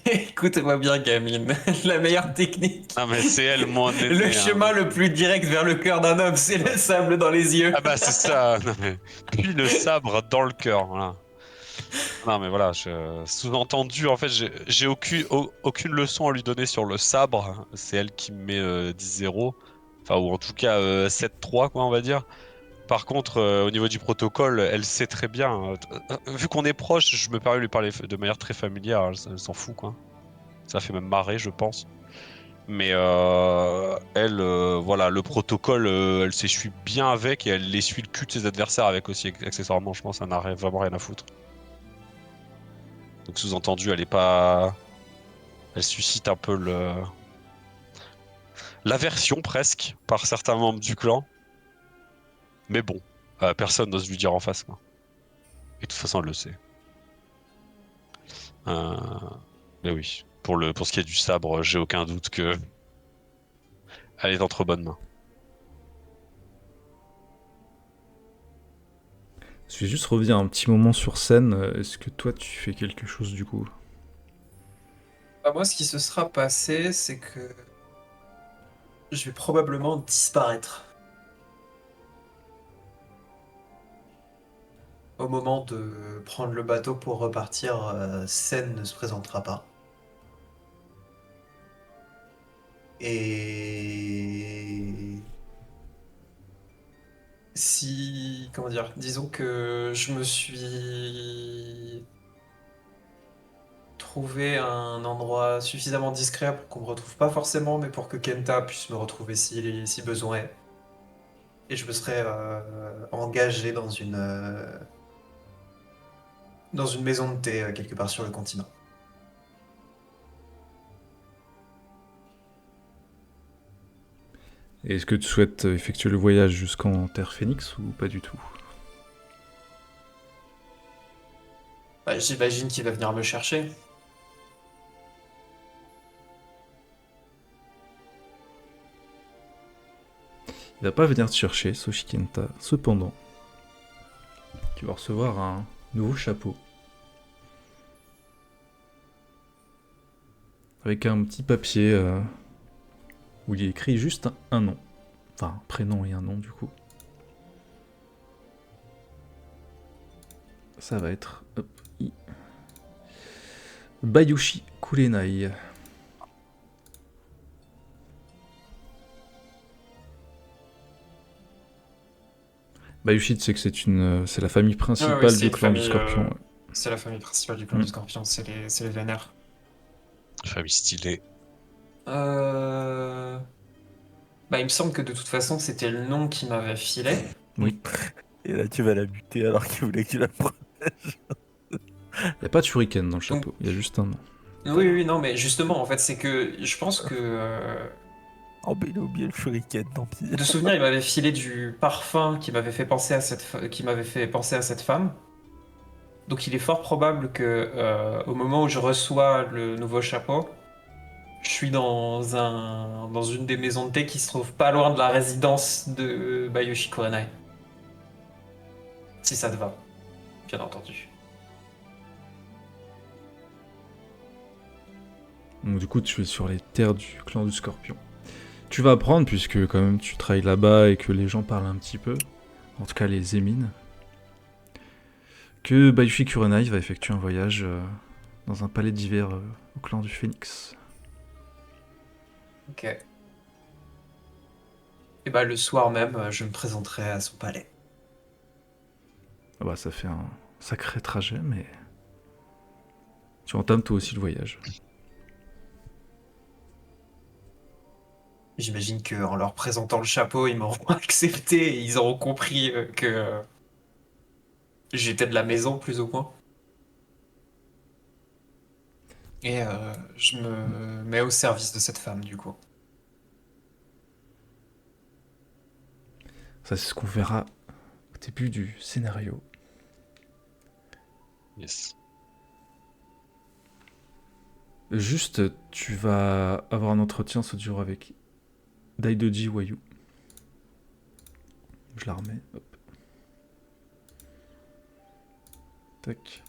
Écoute-moi bien, gamine. La meilleure technique. Ah, mais c'est elle, mon Le aîné. chemin le plus direct vers le cœur d'un homme, c'est le sable dans les yeux. Ah, bah, c'est ça. Non, mais... Puis le sabre dans le cœur, voilà. Non, mais voilà, sous-entendu, en fait, j'ai aucune leçon à lui donner sur le sabre. C'est elle qui me met 10-0. Enfin, ou en tout cas 7-3, quoi, on va dire. Par contre, au niveau du protocole, elle sait très bien. Vu qu'on est proche, je me permets de lui parler de manière très familière. Elle s'en fout, quoi. Ça fait même marrer, je pense. Mais elle, voilà, le protocole, elle s'essuie bien avec et elle essuie le cul de ses adversaires avec aussi, accessoirement. Je pense qu'elle n'a vraiment rien à foutre. Donc sous-entendu, elle est pas. Elle suscite un peu l'aversion presque par certains membres du clan. Mais bon, personne n'ose lui dire en face, quoi. Et de toute façon, elle le sait. Euh, Mais oui, pour ce qui est du sabre, j'ai aucun doute que elle est entre bonnes mains. Je vais juste revenir un petit moment sur scène. Est-ce que toi, tu fais quelque chose du coup? Bah, moi, ce qui se sera passé, c'est que je vais probablement disparaître. Au moment de prendre le bateau pour repartir, Sen ne se présentera pas. Et si, comment dire, disons que je me suis trouvé un endroit suffisamment discret pour qu'on me retrouve pas forcément, mais pour que Kenta puisse me retrouver si besoin est. Et je me serais engagé dans une maison de thé quelque part sur le continent. Et est-ce que tu souhaites effectuer le voyage jusqu'en Terre Phénix ou pas du tout? Bah, j'imagine qu'il va venir me chercher. Il va pas venir te chercher, Soshikenta. Cependant, tu vas recevoir un nouveau chapeau. avec un petit papier où il est écrit juste un nom. Enfin, un prénom et un nom du coup. Ça va être Bayushi Kurenai. Bayushi, tu sais que c'est la famille principale Ouais, c'est du une clan du famille, Scorpion. c'est la famille principale du clan du Scorpion, c'est les Vénères. Famille stylée. Bah, il me semble que de toute façon, c'était le nom qui m'avait filé. Oui. Et là, tu vas la buter alors qu'il voulait que tu la prennes. Il n'y a pas de shuriken dans le chapeau, il y a juste un nom. Oui, oui, non, mais justement, en fait, c'est que je pense que Oh, mais il a oublié le shuriken, tant pis. de souvenir, il m'avait filé du parfum qui m'avait fait penser à qui m'avait fait penser à cette femme. Donc, il est fort probable que au moment où je reçois le nouveau chapeau, je suis dans une des maisons de thé qui se trouve pas loin de la résidence de Bayushi Kurenai. Si ça te va, bien entendu. Donc du coup, tu es sur les terres du clan du Scorpion. Tu vas apprendre, puisque quand même tu travailles là-bas et que les gens parlent un petit peu, en tout cas les émines, que Bayushi Kurenai va effectuer un voyage dans un palais d'hiver au clan du Phénix. Ok. Et bah, le soir même, je me présenterai à son palais. Ah bah ça fait un sacré trajet, mais tu entames toi aussi le voyage. J'imagine qu'en leur présentant le chapeau, ils m'auront accepté et ils auront compris que j'étais de la maison, plus ou moins. Et je me mets au service de cette femme, du coup. Ça c'est ce qu'on verra au début du scénario. Yes. Juste, tu vas avoir un entretien ce jour avec Daidoji Wayu. Je la remets, hop. Tac.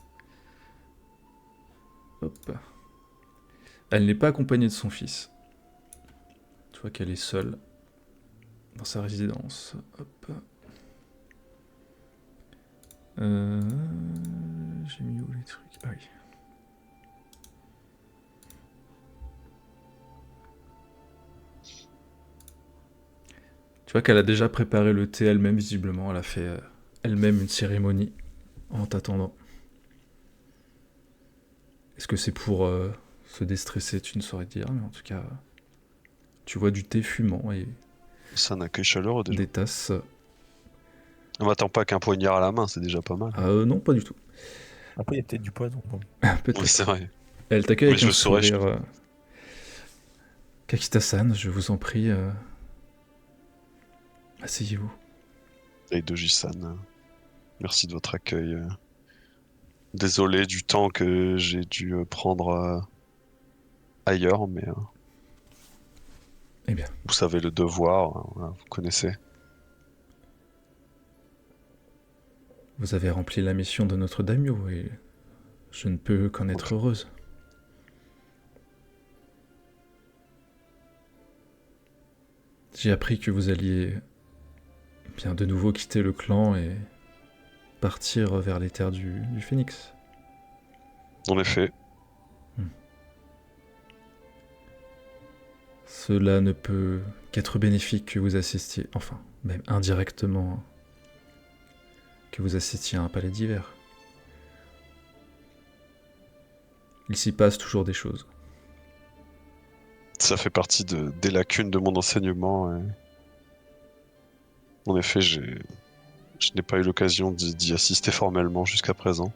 Hop. Elle n'est pas accompagnée de son fils. Tu vois qu'elle est seule dans sa résidence. Hop. J'ai mis où les trucs? Ah oui. Tu vois qu'elle a déjà préparé le thé elle-même, visiblement. Elle a fait elle-même une cérémonie en t'attendant. Est-ce que c'est pour se déstresser? Tu ne saurais dire, mais en tout cas, tu vois du thé fumant et C'est un accueil chaleureux déjà. des tasses. On m'attend pas qu'un poignard à la main, c'est déjà pas mal. Non, pas du tout. Après, il y a peut-être du poison. Bon. Peut-être. Oui, c'est vrai. Elle t'accueille Mais avec je un le saurais, je sourire. Kakita-san, je vous en prie. Asseyez-vous. Et Doji-san, merci de votre accueil. Désolé du temps que j'ai dû prendre ailleurs, mais Eh bien, vous savez le devoir, voilà, vous connaissez. vous avez rempli la mission de notre daimyo et je ne peux qu'en être heureuse. J'ai appris que vous alliez bien de nouveau quitter le clan et partir vers les terres du Phénix. En effet, Cela ne peut qu'être bénéfique que vous assistiez, enfin, même indirectement, que vous assistiez à un palais d'hiver. Il s'y passe toujours des choses. ça fait partie des lacunes de mon enseignement. En effet, je n'ai pas eu l'occasion d'y assister formellement jusqu'à présent.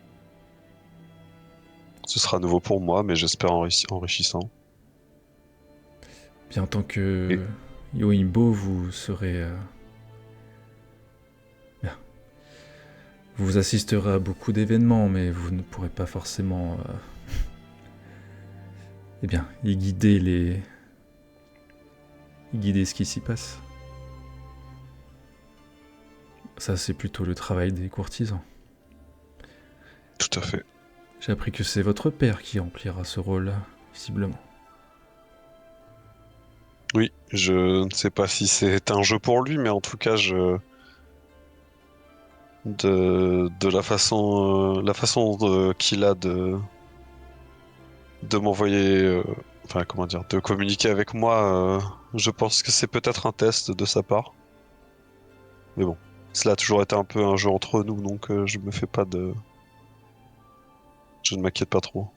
Ce sera nouveau pour moi, mais j'espère enrichissant. Bien, en tant que Yoimbo, vous serez... Bien. Vous assisterez à beaucoup d'événements, mais vous ne pourrez pas forcément... Eh bien, y guider ce qui s'y passe. Ça, c'est plutôt le travail des courtisans. Tout à fait. J'ai appris que c'est votre père qui remplira ce rôle, visiblement. Oui, je ne sais pas si c'est un jeu pour lui, mais en tout cas, de la façon qu'il a de m'envoyer, enfin comment dire, de communiquer avec moi, je pense que c'est peut-être un test de sa part. Mais bon, cela a toujours été un peu un jeu entre nous, donc je ne m'inquiète pas trop.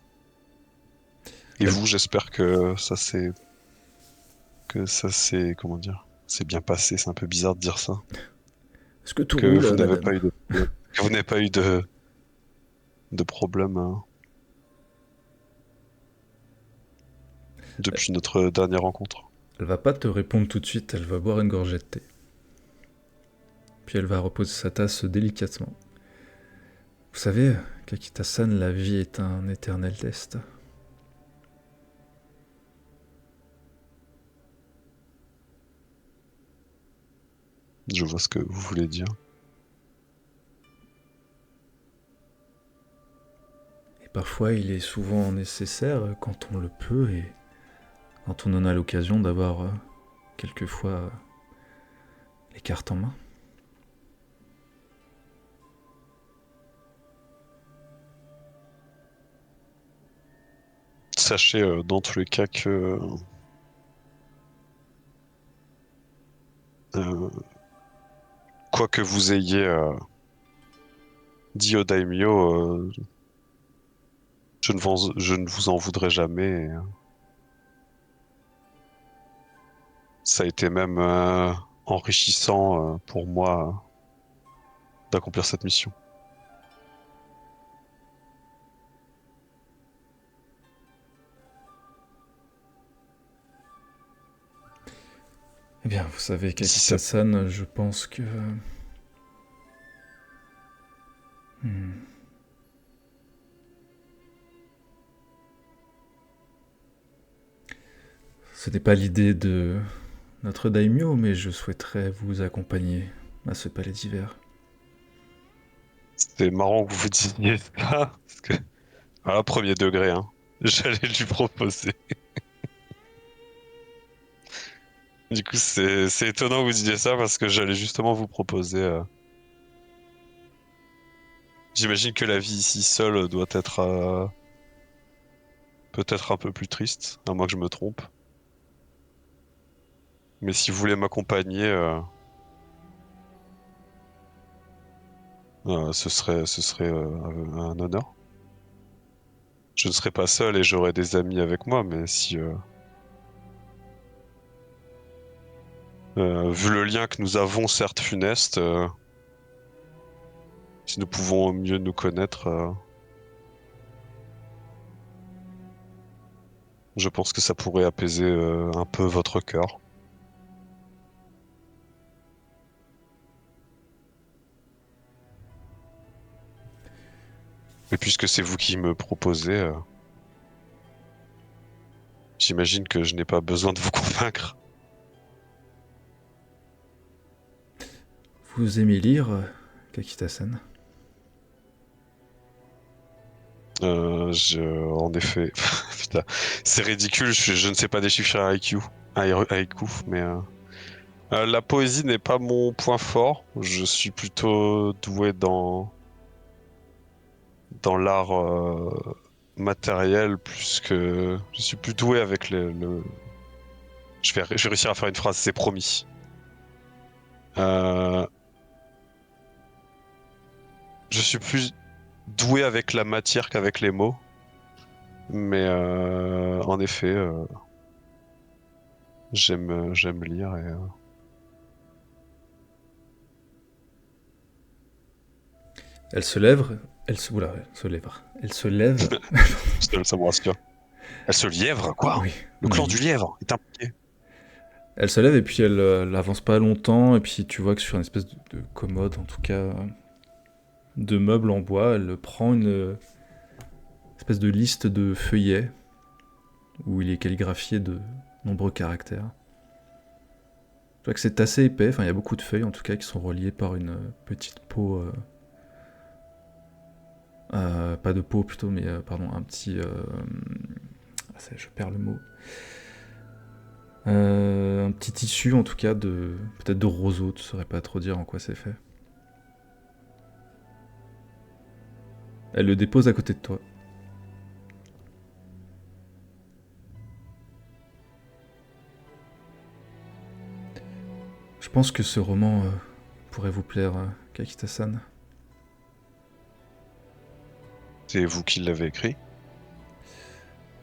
Et Elle- vous, j'espère que ça s'est, comment dire, c'est bien passé. C'est un peu bizarre de dire ça. Est-ce que tout Que roule, vous n'avez madame? pas eu que vous n'avez pas eu de problème depuis notre dernière rencontre. Elle va pas te répondre tout de suite, elle va boire une gorgée de thé. Puis elle va reposer sa tasse délicatement. Vous savez, Kakita-san, la vie est un éternel test. Je vois ce que vous voulez dire. Et parfois, il est souvent nécessaire, quand on le peut, et quand on en a l'occasion, d'avoir quelquefois les cartes en main. Sachez dans tous les cas que euh, quoi que vous ayez dit au daimyo, je ne vous en voudrais jamais. Ça a été même enrichissant pour moi d'accomplir cette mission. Eh bien, vous savez, Si ça- Kakita-san, je pense que... Hmm. Ce n'est pas l'idée de notre daimyo, mais je souhaiterais vous accompagner à ce palais d'hiver. C'est marrant que vous disiez ça, parce que, voilà, premier degré, hein. J'allais lui proposer. Du coup, c'est étonnant que vous disiez ça, parce que j'allais justement vous proposer. J'imagine que la vie ici seule doit être peut-être un peu plus triste, à moins que je me trompe. Mais si vous voulez m'accompagner, ce serait un honneur. Je ne serai pas seul et j'aurai des amis avec moi, mais si, vu le lien que nous avons, certes funeste, si nous pouvons mieux nous connaître, je pense que ça pourrait apaiser un peu votre cœur. Et puisque c'est vous qui me proposez, j'imagine que je n'ai pas besoin de vous convaincre. Vous aimez lire, Kakita-san? En effet, putain, c'est ridicule, je ne sais pas déchiffrer un haïku, mais la poésie n'est pas mon point fort. Je suis plutôt doué dans l'art matériel plus que je suis plus doué avec je vais réussir à faire une phrase, c'est promis. Euh, je suis plus doué avec la matière qu'avec les mots, mais en effet, j'aime lire et Elle se lève, oula, elle se lève. Elle se lève, ça me rassure. Elle se lièvre, quoi? oui, Le clan oui. du lièvre est impliqué. Elle se lève et puis elle avance pas longtemps, et puis tu vois que sur une espèce de commode, en tout cas, de meubles en bois, elle prend une espèce de liste de feuillets, où il est calligraphié de nombreux caractères. Tu vois que c'est assez épais, enfin il y a beaucoup de feuilles en tout cas qui sont reliées par une petite peau... pas de peau plutôt, mais pardon, un petit... je perds le mot. Un petit tissu en tout cas de peut-être de roseau, tu saurais pas trop dire en quoi c'est fait. Elle le dépose à côté de toi. Je pense que ce roman pourrait vous plaire, Kakita-san. C'est vous qui l'avez écrit?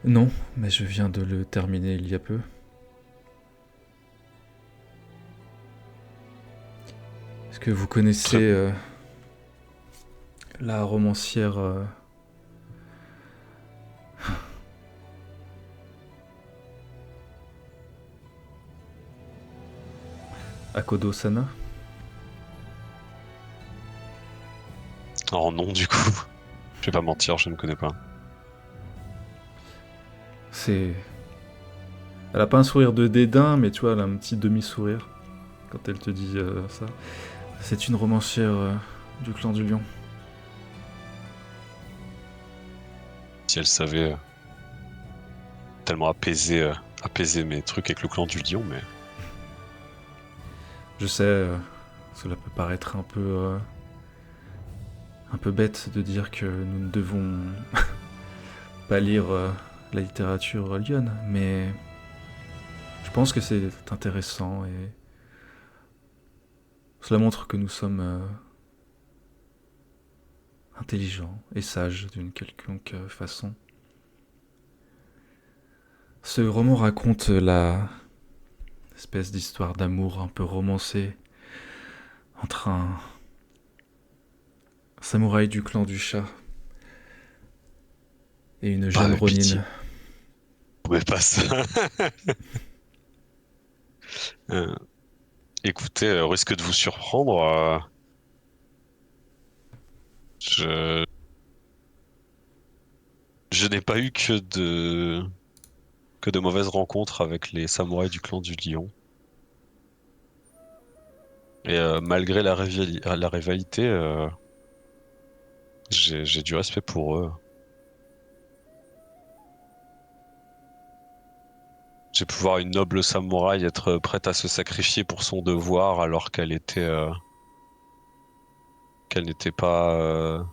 Non, mais je viens de le terminer il y a peu. Est-ce que vous connaissez la romancière Akodo Sana? Oh non, du coup. Je vais pas mentir, je ne connais pas. C'est... Elle a pas un sourire de dédain, mais tu vois, elle a un petit demi-sourire quand elle te dit ça. C'est une romancière du clan du lion. Si elle savait tellement apaiser mes trucs avec le clan du lion, mais Je sais, cela peut paraître un peu bête de dire que nous ne devons pas lire la littérature lionne, mais je pense que c'est intéressant et cela montre que nous sommes intelligents et sages d'une quelconque façon. Ce roman raconte la espèce d'histoire d'amour un peu romancée entre un samouraï du clan du chat et une jeune pitié. Ronin. vous pouvez pas ça. Euh, écoutez, au risque de vous surprendre, je je n'ai pas eu que de mauvaises rencontres avec les samouraïs du clan du lion. Et malgré la rivalité, j'ai du respect pour eux. J'ai pu voir une noble samouraï être prête à se sacrifier pour son devoir alors qu'elle n'était pas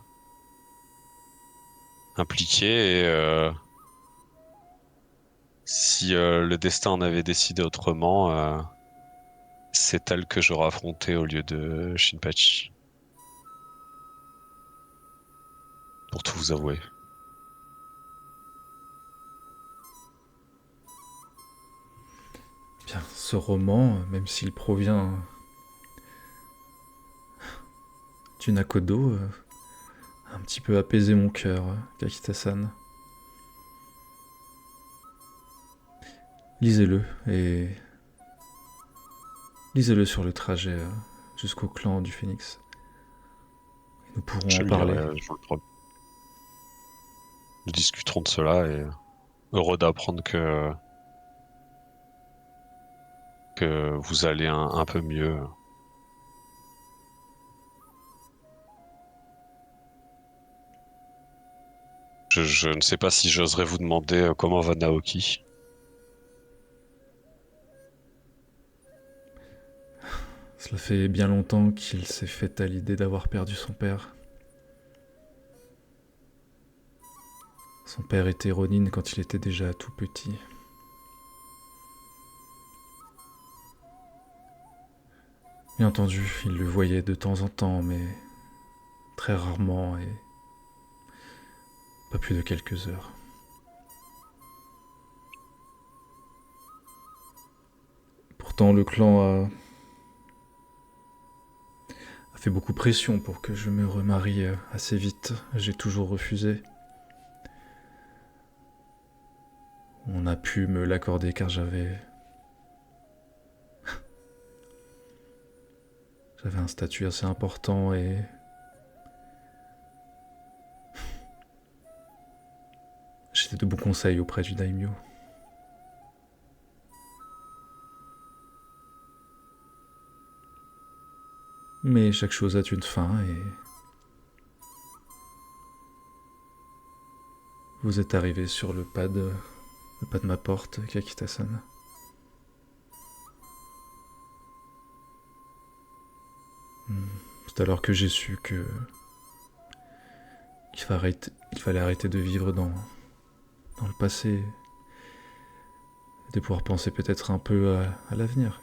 impliquée. Et si le destin en avait décidé autrement, c'est elle que j'aurais affrontée au lieu de Shinpachi. Pour tout vous avouer. Bien, ce roman, même s'il provient du Nakodo, a un petit peu apaisé mon cœur, Kakita-san. Lisez-le et lisez-le sur le trajet jusqu'au clan du Phénix. Et nous pourrons Je en le parler. lirai, je vous le promets. Nous discuterons de cela et heureux d'apprendre que vous allez un peu mieux. Je ne sais pas si j'oserais vous demander comment va Naoki. Cela fait bien longtemps qu'il s'est fait à l'idée d'avoir perdu son père. Son père était Ronin quand il était déjà tout petit. Bien entendu, il le voyait de temps en temps, mais très rarement et pas plus de quelques heures. Pourtant, le clan a fait beaucoup pression pour que je me remarie assez vite. J'ai toujours refusé. On a pu me l'accorder car j'avais un statut assez important et j'étais de bons conseils auprès du daimyo. Mais chaque chose a une fin et vous êtes arrivé sur le pas de ma porte, Kakita-san. C'est alors que j'ai su que il fallait arrêter de vivre dans le passé, et de pouvoir penser peut-être un peu à l'avenir.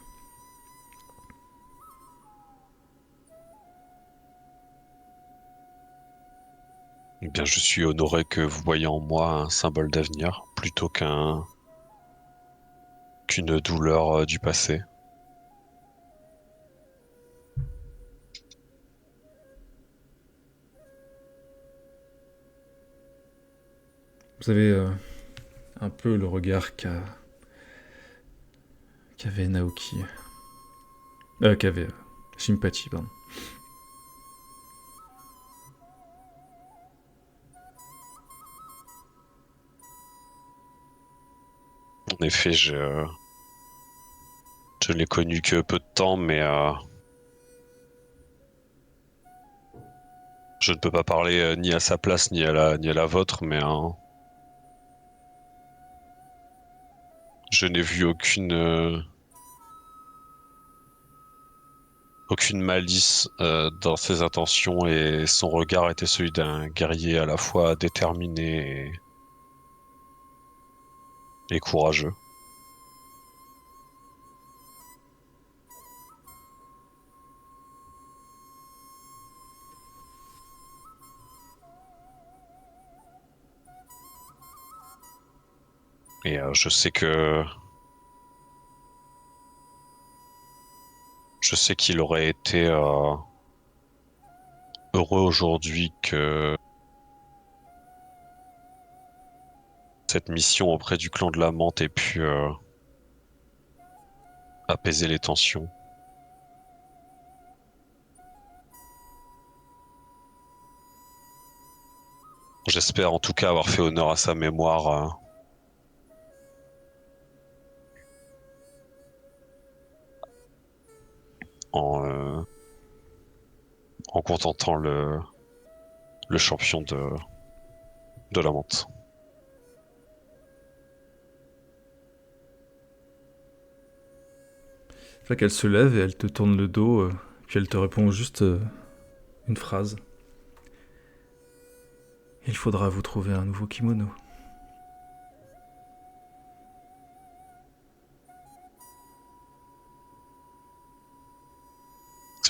Eh bien, je suis honoré que vous voyez en moi un symbole d'avenir plutôt qu'une douleur du passé. Vous avez un peu le regard qu'avait Naoki. Qu'avait Shinpachi, pardon. En effet, je ne l'ai connu que peu de temps, mais je ne peux pas parler ni à sa place ni à la vôtre, mais je n'ai vu aucune malice dans ses intentions et son regard était celui d'un guerrier à la fois déterminé et courageux. Et je sais qu'il aurait été heureux aujourd'hui que cette mission auprès du clan de la Menthe ait pu apaiser les tensions. J'espère en tout cas avoir fait honneur à sa mémoire en contentant le champion de la Menthe. C'est là qu'elle se lève et elle te tourne le dos, puis elle te répond juste une phrase. Il faudra vous trouver un nouveau kimono.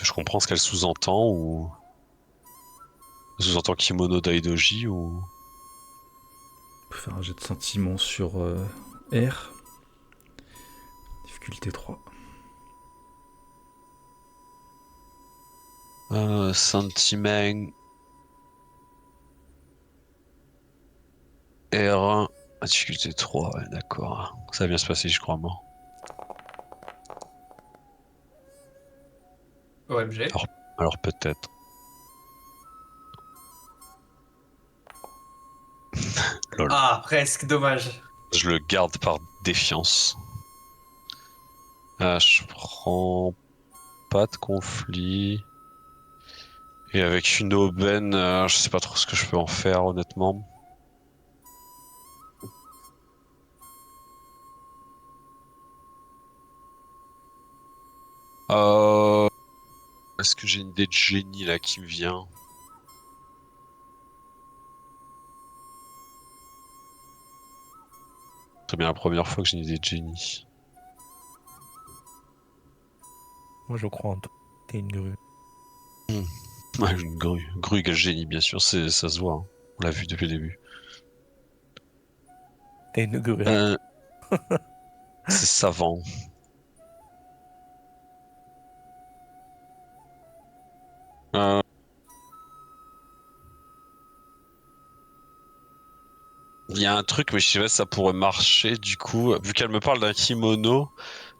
Je comprends ce qu'elle sous-entend ou sous-entend kimono d'Aidoji ou... On peut faire un jet de sentiment sur R. Difficulté 3. Sentiment R1, difficulté 3, ouais, d'accord. Ça va bien se passer, je crois, moi. OMG. Alors peut-être. Lol. Ah, presque, dommage. Je le garde par défiance. Je prends pas de conflit. Et avec une aubaine, je sais pas trop ce que je peux en faire, honnêtement. Est-ce que j'ai une idée de génie là qui me vient? C'est bien la première fois que j'ai une idée de génie. Moi, je crois en toi. T'es une grue. Ouais, une grue. Grue égale génie, bien sûr, ça se voit. Hein. On l'a vu depuis le début. T'es une grue. C'est savant. Il y a un truc, mais je sais pas si ça pourrait marcher du coup. Vu qu'elle me parle d'un kimono,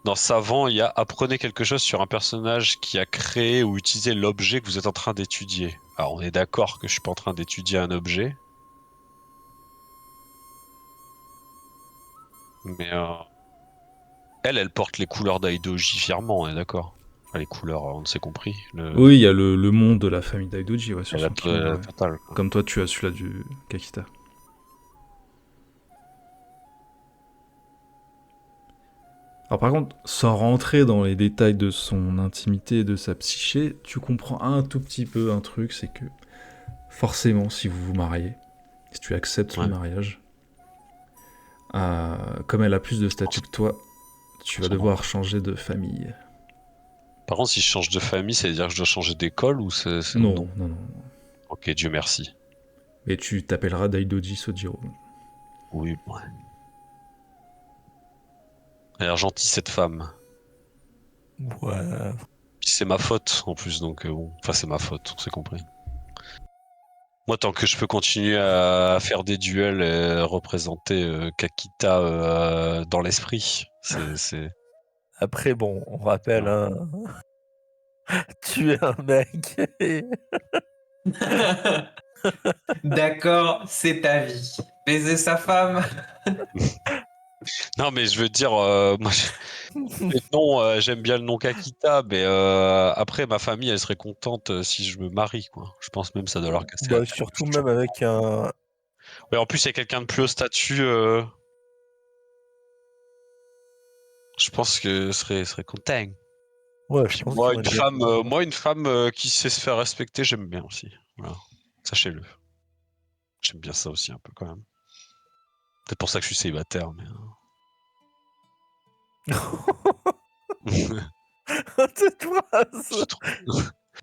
dans Savant, il y a apprenez quelque chose sur un personnage qui a créé ou utilisé l'objet que vous êtes en train d'étudier. Alors on est d'accord que je suis pas en train d'étudier un objet. Mais elle porte les couleurs d'Aidoji fièrement, on est d'accord. Enfin, les couleurs, on s'est compris. Oui, il y a le monde de la famille d'Aidoji ouais, sur La son kimono, ouais. totale. Quoi. Comme toi, tu as celui-là du Kakita. Alors par contre, sans rentrer dans les détails de son intimité et de sa psyché, tu comprends un tout petit peu un truc, c'est que forcément, si vous vous mariez, si tu acceptes le Ouais. mariage, comme elle a plus de statut que toi, tu vas Ça devoir changer de famille. Par contre, si je change de famille, ça veut dire que je dois changer d'école ou c'est- Non. Ok, Dieu merci. Mais tu t'appelleras Daidoji Sojiro. Oui, ouais. Elle a l'air gentille cette femme. Ouais. Puis c'est ma faute en plus, donc bon. Enfin, c'est ma faute, on s'est compris. Moi, tant que je peux continuer à faire des duels et représenter Kakita dans l'esprit, c'est... Après, bon, on rappelle, hein, tu es un mec. D'accord, c'est ta vie. Baiser sa femme. Non, mais je veux dire, moi, le nom, j'aime bien le nom Kakita, mais après, ma famille, elle serait contente si je me marie, quoi. Je pense même que ça doit leur casser la Bah, tête. surtout même avec un. Ouais, en plus, il y a quelqu'un de plus haut statut. Je pense que serait content. Ouais, je Puis pense moi, qu'ils vont une être bien femme, contents. qui sait se faire respecter, j'aime bien aussi. Voilà. Sachez-le. J'aime bien ça aussi un peu quand même. Peut-être pour ça que je suis célibataire, mais. Cette phrase, Je trouve- Non,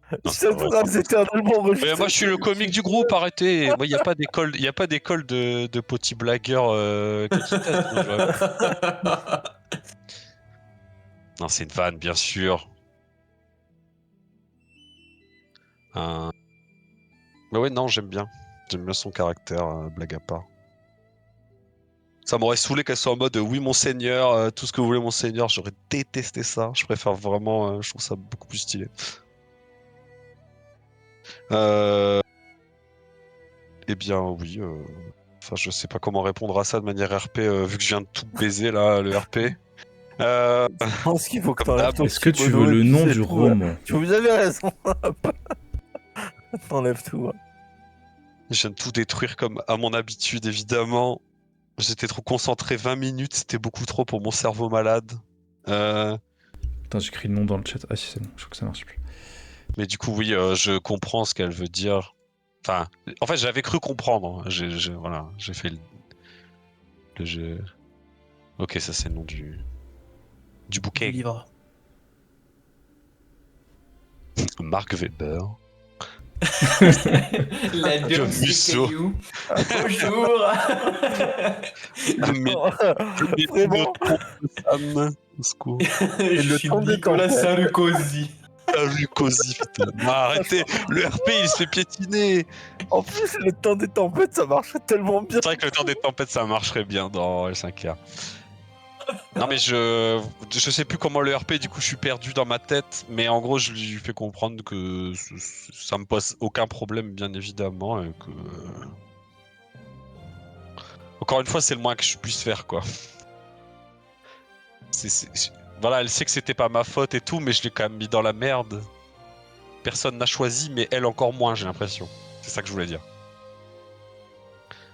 c'est pas cette vrai. phrase éternellement rejetée. Mais moi, je suis le comique du groupe. Arrêtez. Moi, il y a pas d'école de petits blagueurs Kakita, sinon j'aurais- Non, c'est une vanne, bien sûr. Euh, Mais ouais, non, j'aime bien. J'aime bien son caractère, blague à part. Ça m'aurait saoulé qu'elle soit en mode oui, monseigneur, tout ce que vous voulez, monseigneur. J'aurais détesté ça. Je préfère vraiment, je trouve ça beaucoup plus stylé. Euh... Eh bien, oui. Enfin, je sais pas comment répondre à ça de manière RP, vu que je viens de tout baiser là, le RP. Je pense qu'il faut que Comme t'enlèves d'hab. ton Est-ce que tu kimono veux et le puis nom c'est du tout, roman? Vous avez raison. T'enlèves tout. Je viens de tout détruire comme à mon habitude, évidemment. J'étais trop concentré 20 minutes, c'était beaucoup trop pour mon cerveau malade. Attends, j'écris le nom dans le chat. Ah si, c'est bon, je crois que ça marche plus. Mais du coup, oui, je comprends ce qu'elle veut dire. Enfin, en fait, j'avais cru comprendre. Voilà, j'ai fait le jeu. Ok, ça c'est le nom du Du bouquet. livre. Mark Weber. La Le Dieu c'est museau. caillou. Bonjour. Mais Vraiment. Sam, au secours. Je le suis temps des Nicolas tempêtes. Sarkozy. Salut Cozy, putain. Non, arrêtez, le RP il se fait piétiner. En plus, le temps des tempêtes, ça marcherait tellement bien. C'est vrai que le temps des tempêtes ça marcherait bien dans L5R. Non mais je sais plus comment le RP, du coup je suis perdu dans ma tête, mais en gros je lui fais comprendre que ça me pose aucun problème bien évidemment et que encore une fois c'est le moins que je puisse faire quoi. Voilà, elle sait que c'était pas ma faute et tout, mais je l'ai quand même mis dans la merde. Personne n'a choisi, mais elle encore moins j'ai l'impression. C'est ça que je voulais dire.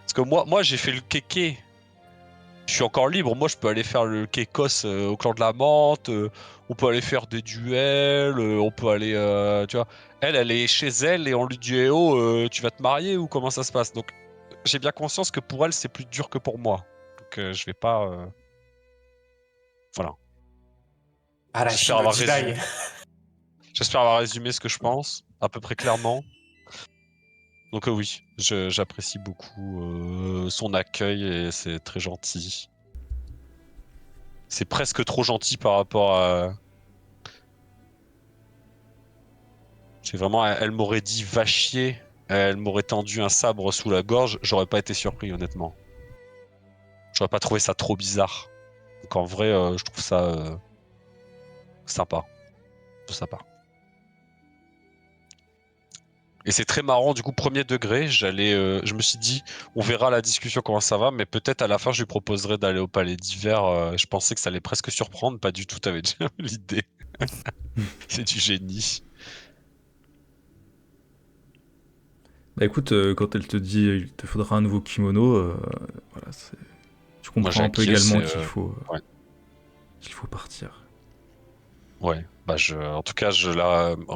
Parce que moi j'ai fait le kéké. Je suis encore libre, moi je peux aller faire le Kekos au clan de la menthe, on peut aller faire des duels, on peut aller, tu vois. Elle est chez elle et on lui dit, eh oh, tu vas te marier ou comment ça se passe? Donc j'ai bien conscience que pour elle c'est plus dur que pour moi. Donc je vais pas, voilà. J'espère avoir résumé. J'espère avoir résumé ce que je pense, à peu près clairement. Donc oui, j'apprécie beaucoup son accueil et c'est très gentil. C'est presque trop gentil par rapport à... C'est vraiment, elle m'aurait dit va chier, elle m'aurait tendu un sabre sous la gorge, j'aurais pas été surpris honnêtement. J'aurais pas trouvé ça trop bizarre. Donc en vrai, je trouve ça sympa. Sympa. Et c'est très marrant, du coup, premier degré, je me suis dit, on verra la discussion comment ça va, mais peut-être à la fin, je lui proposerai d'aller au palais d'hiver. Je pensais que ça allait presque surprendre, pas du tout, t'avais déjà l'idée. C'est du génie. Bah écoute, quand elle te dit il te faudra un nouveau kimono, voilà, tu Moi, comprends un peu j'acquiesce, également qu'il faut. ouais. qu'il faut partir. Ouais, bah en tout cas,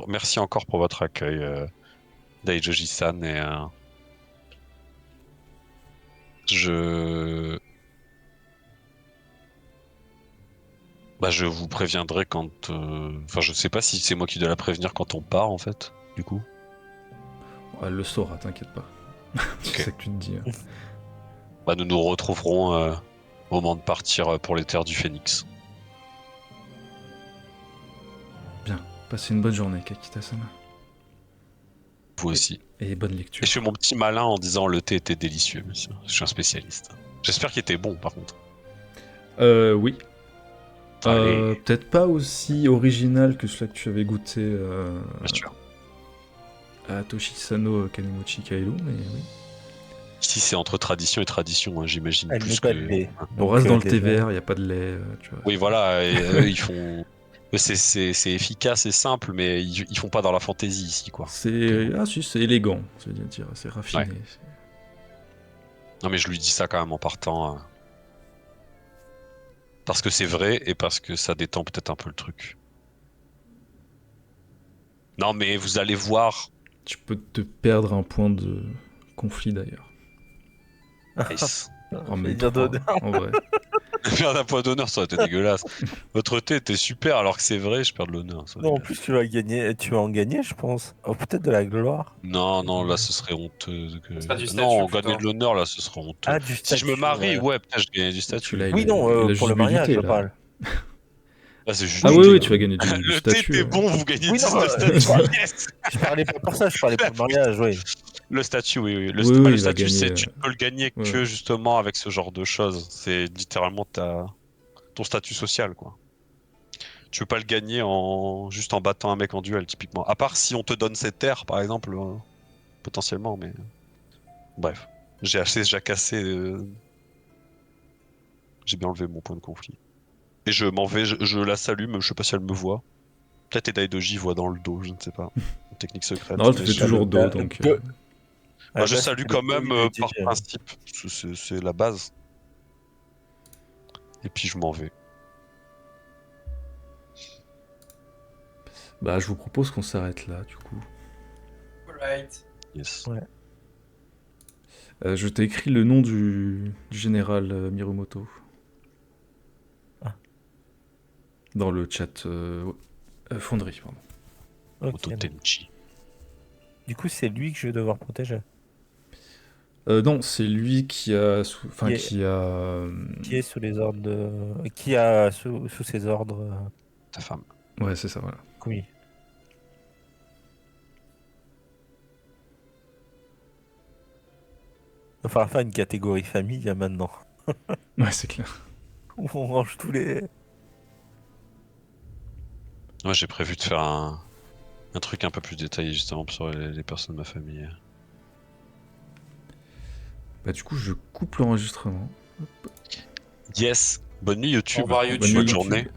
merci encore pour votre accueil, Daijoji-san, et je... Bah, je vous préviendrai quand... Enfin, je sais pas si c'est moi qui dois la prévenir quand on part, en fait, du coup. Elle le saura, t'inquiète pas. C'est Ok. ça que tu te dis. Hein. Bah, nous nous retrouverons au moment de partir pour les terres du Phénix. Bien, passez une bonne journée, Kakita-sama. Vous aussi. Et bonne Et lecture. je fais mon petit malin en disant le thé était délicieux, monsieur. Je suis un spécialiste. J'espère qu'il était bon, par contre. Oui. Allez, Peut-être pas aussi original que celui que tu avais goûté bien sûr. à Toshisano Kanemochi Kaido, mais oui. Ici, c'est entre tradition et tradition, hein, j'imagine. Elle Plus met pas que... de lait. On Donc, reste dans le thé déjà- vert, il n'y a pas de lait, tu vois. Oui, voilà, et eux, ils font... eux, c'est efficace et simple, mais ils font pas dans la fantaisie, ici, quoi. C'est ah si, c'est élégant, c'est-à-dire c'est raffiné. Ouais. Non, mais je lui dis ça quand même en partant. Parce que c'est vrai et parce que ça détend peut-être un peu le truc. Non, mais vous allez voir. Tu peux te perdre un point de conflit d'ailleurs. Nice. En même dire trois, d'honneur. en vrai. Perdre un point d'honneur, ça aurait été dégueulasse. Votre thé était super, alors que c'est vrai, je perds de l'honneur. Ça aurait Non, en été- plus, tu vas en gagner, je pense. Oh, peut-être de la gloire. Non, non, là, ce serait honteux. C'est pas du Non, statut, gagner plutôt. de l'honneur, là, ce serait honteux. Ah, du Si je me statut, marie, ouais. ouais, peut-être je gagne du Tu statut. l'as, Oui, non, il a pour juste le mariage, buté, je là. parle. Là, c'est juste Ah du oui, thé, oui, hein. tu vas gagner du Le thé statut. était Ouais. bon, vous gagnez Oui, 10 non, de statut. Yes. Je parlais pas pour ça, je parlais pour le mariage, oui. Le statut, oui, oui. Oui, Bah, oui, le il va statut, gagner. tu ne peux le gagner Ouais. que justement avec ce genre de choses. C'est littéralement ton statut social, quoi. Tu peux pas le gagner juste en battant un mec en duel, typiquement. À part si on te donne ses terres, par exemple, potentiellement, mais bref. J'ai assez jacassé. J'ai bien enlevé mon point de conflit. Et je m'en vais, je la salue, mais je sais pas si elle me voit. Peut-être Edaidoji voit dans le dos, je ne sais pas. Une technique secrète. Non, elle te mais fait je... toujours dos, donc. Moi, je salue quand même par principe. principe. C'est la base. Et puis je m'en vais. Bah, je vous propose qu'on s'arrête là, du coup. Alright. Yes. Ouais. Je t'ai écrit le nom du général Mirumoto. Ah. Dans le chat Fonderie, pardon. Moto Ok. Tenchi. Du coup, c'est lui que je vais devoir protéger. Non, c'est lui qui a... Enfin, Qui est- qui a... Qui est sous les ordres de... Qui a sous ses ordres Ta femme. Ouais, c'est ça, voilà. oui. Il va falloir faire une catégorie famille maintenant. Ouais, c'est clair. Où on range tous les... Moi, j'ai prévu de faire un truc un peu plus détaillé justement sur les personnes de ma famille. Bah, du coup, je coupe l'enregistrement. Yes. Bonne nuit YouTube. Au revoir, Bonne YouTube. nuit, Bonne YouTube. journée.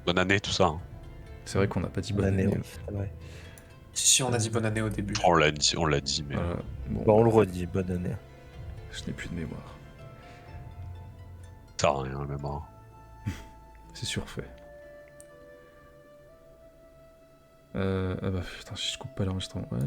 Bonne année, tout ça. Hein. C'est vrai qu'on n'a pas dit bonne Bonne année, année. oui, c'est vrai. Si on a dit bonne année au début. On l'a dit, mais Voilà. Bon, Bon, on le redit, bonne année. je n'ai plus de mémoire. ça a rien même. Hein. C'est surfait. Ah bah putain, si je coupe pas l'enregistrement. Ouais.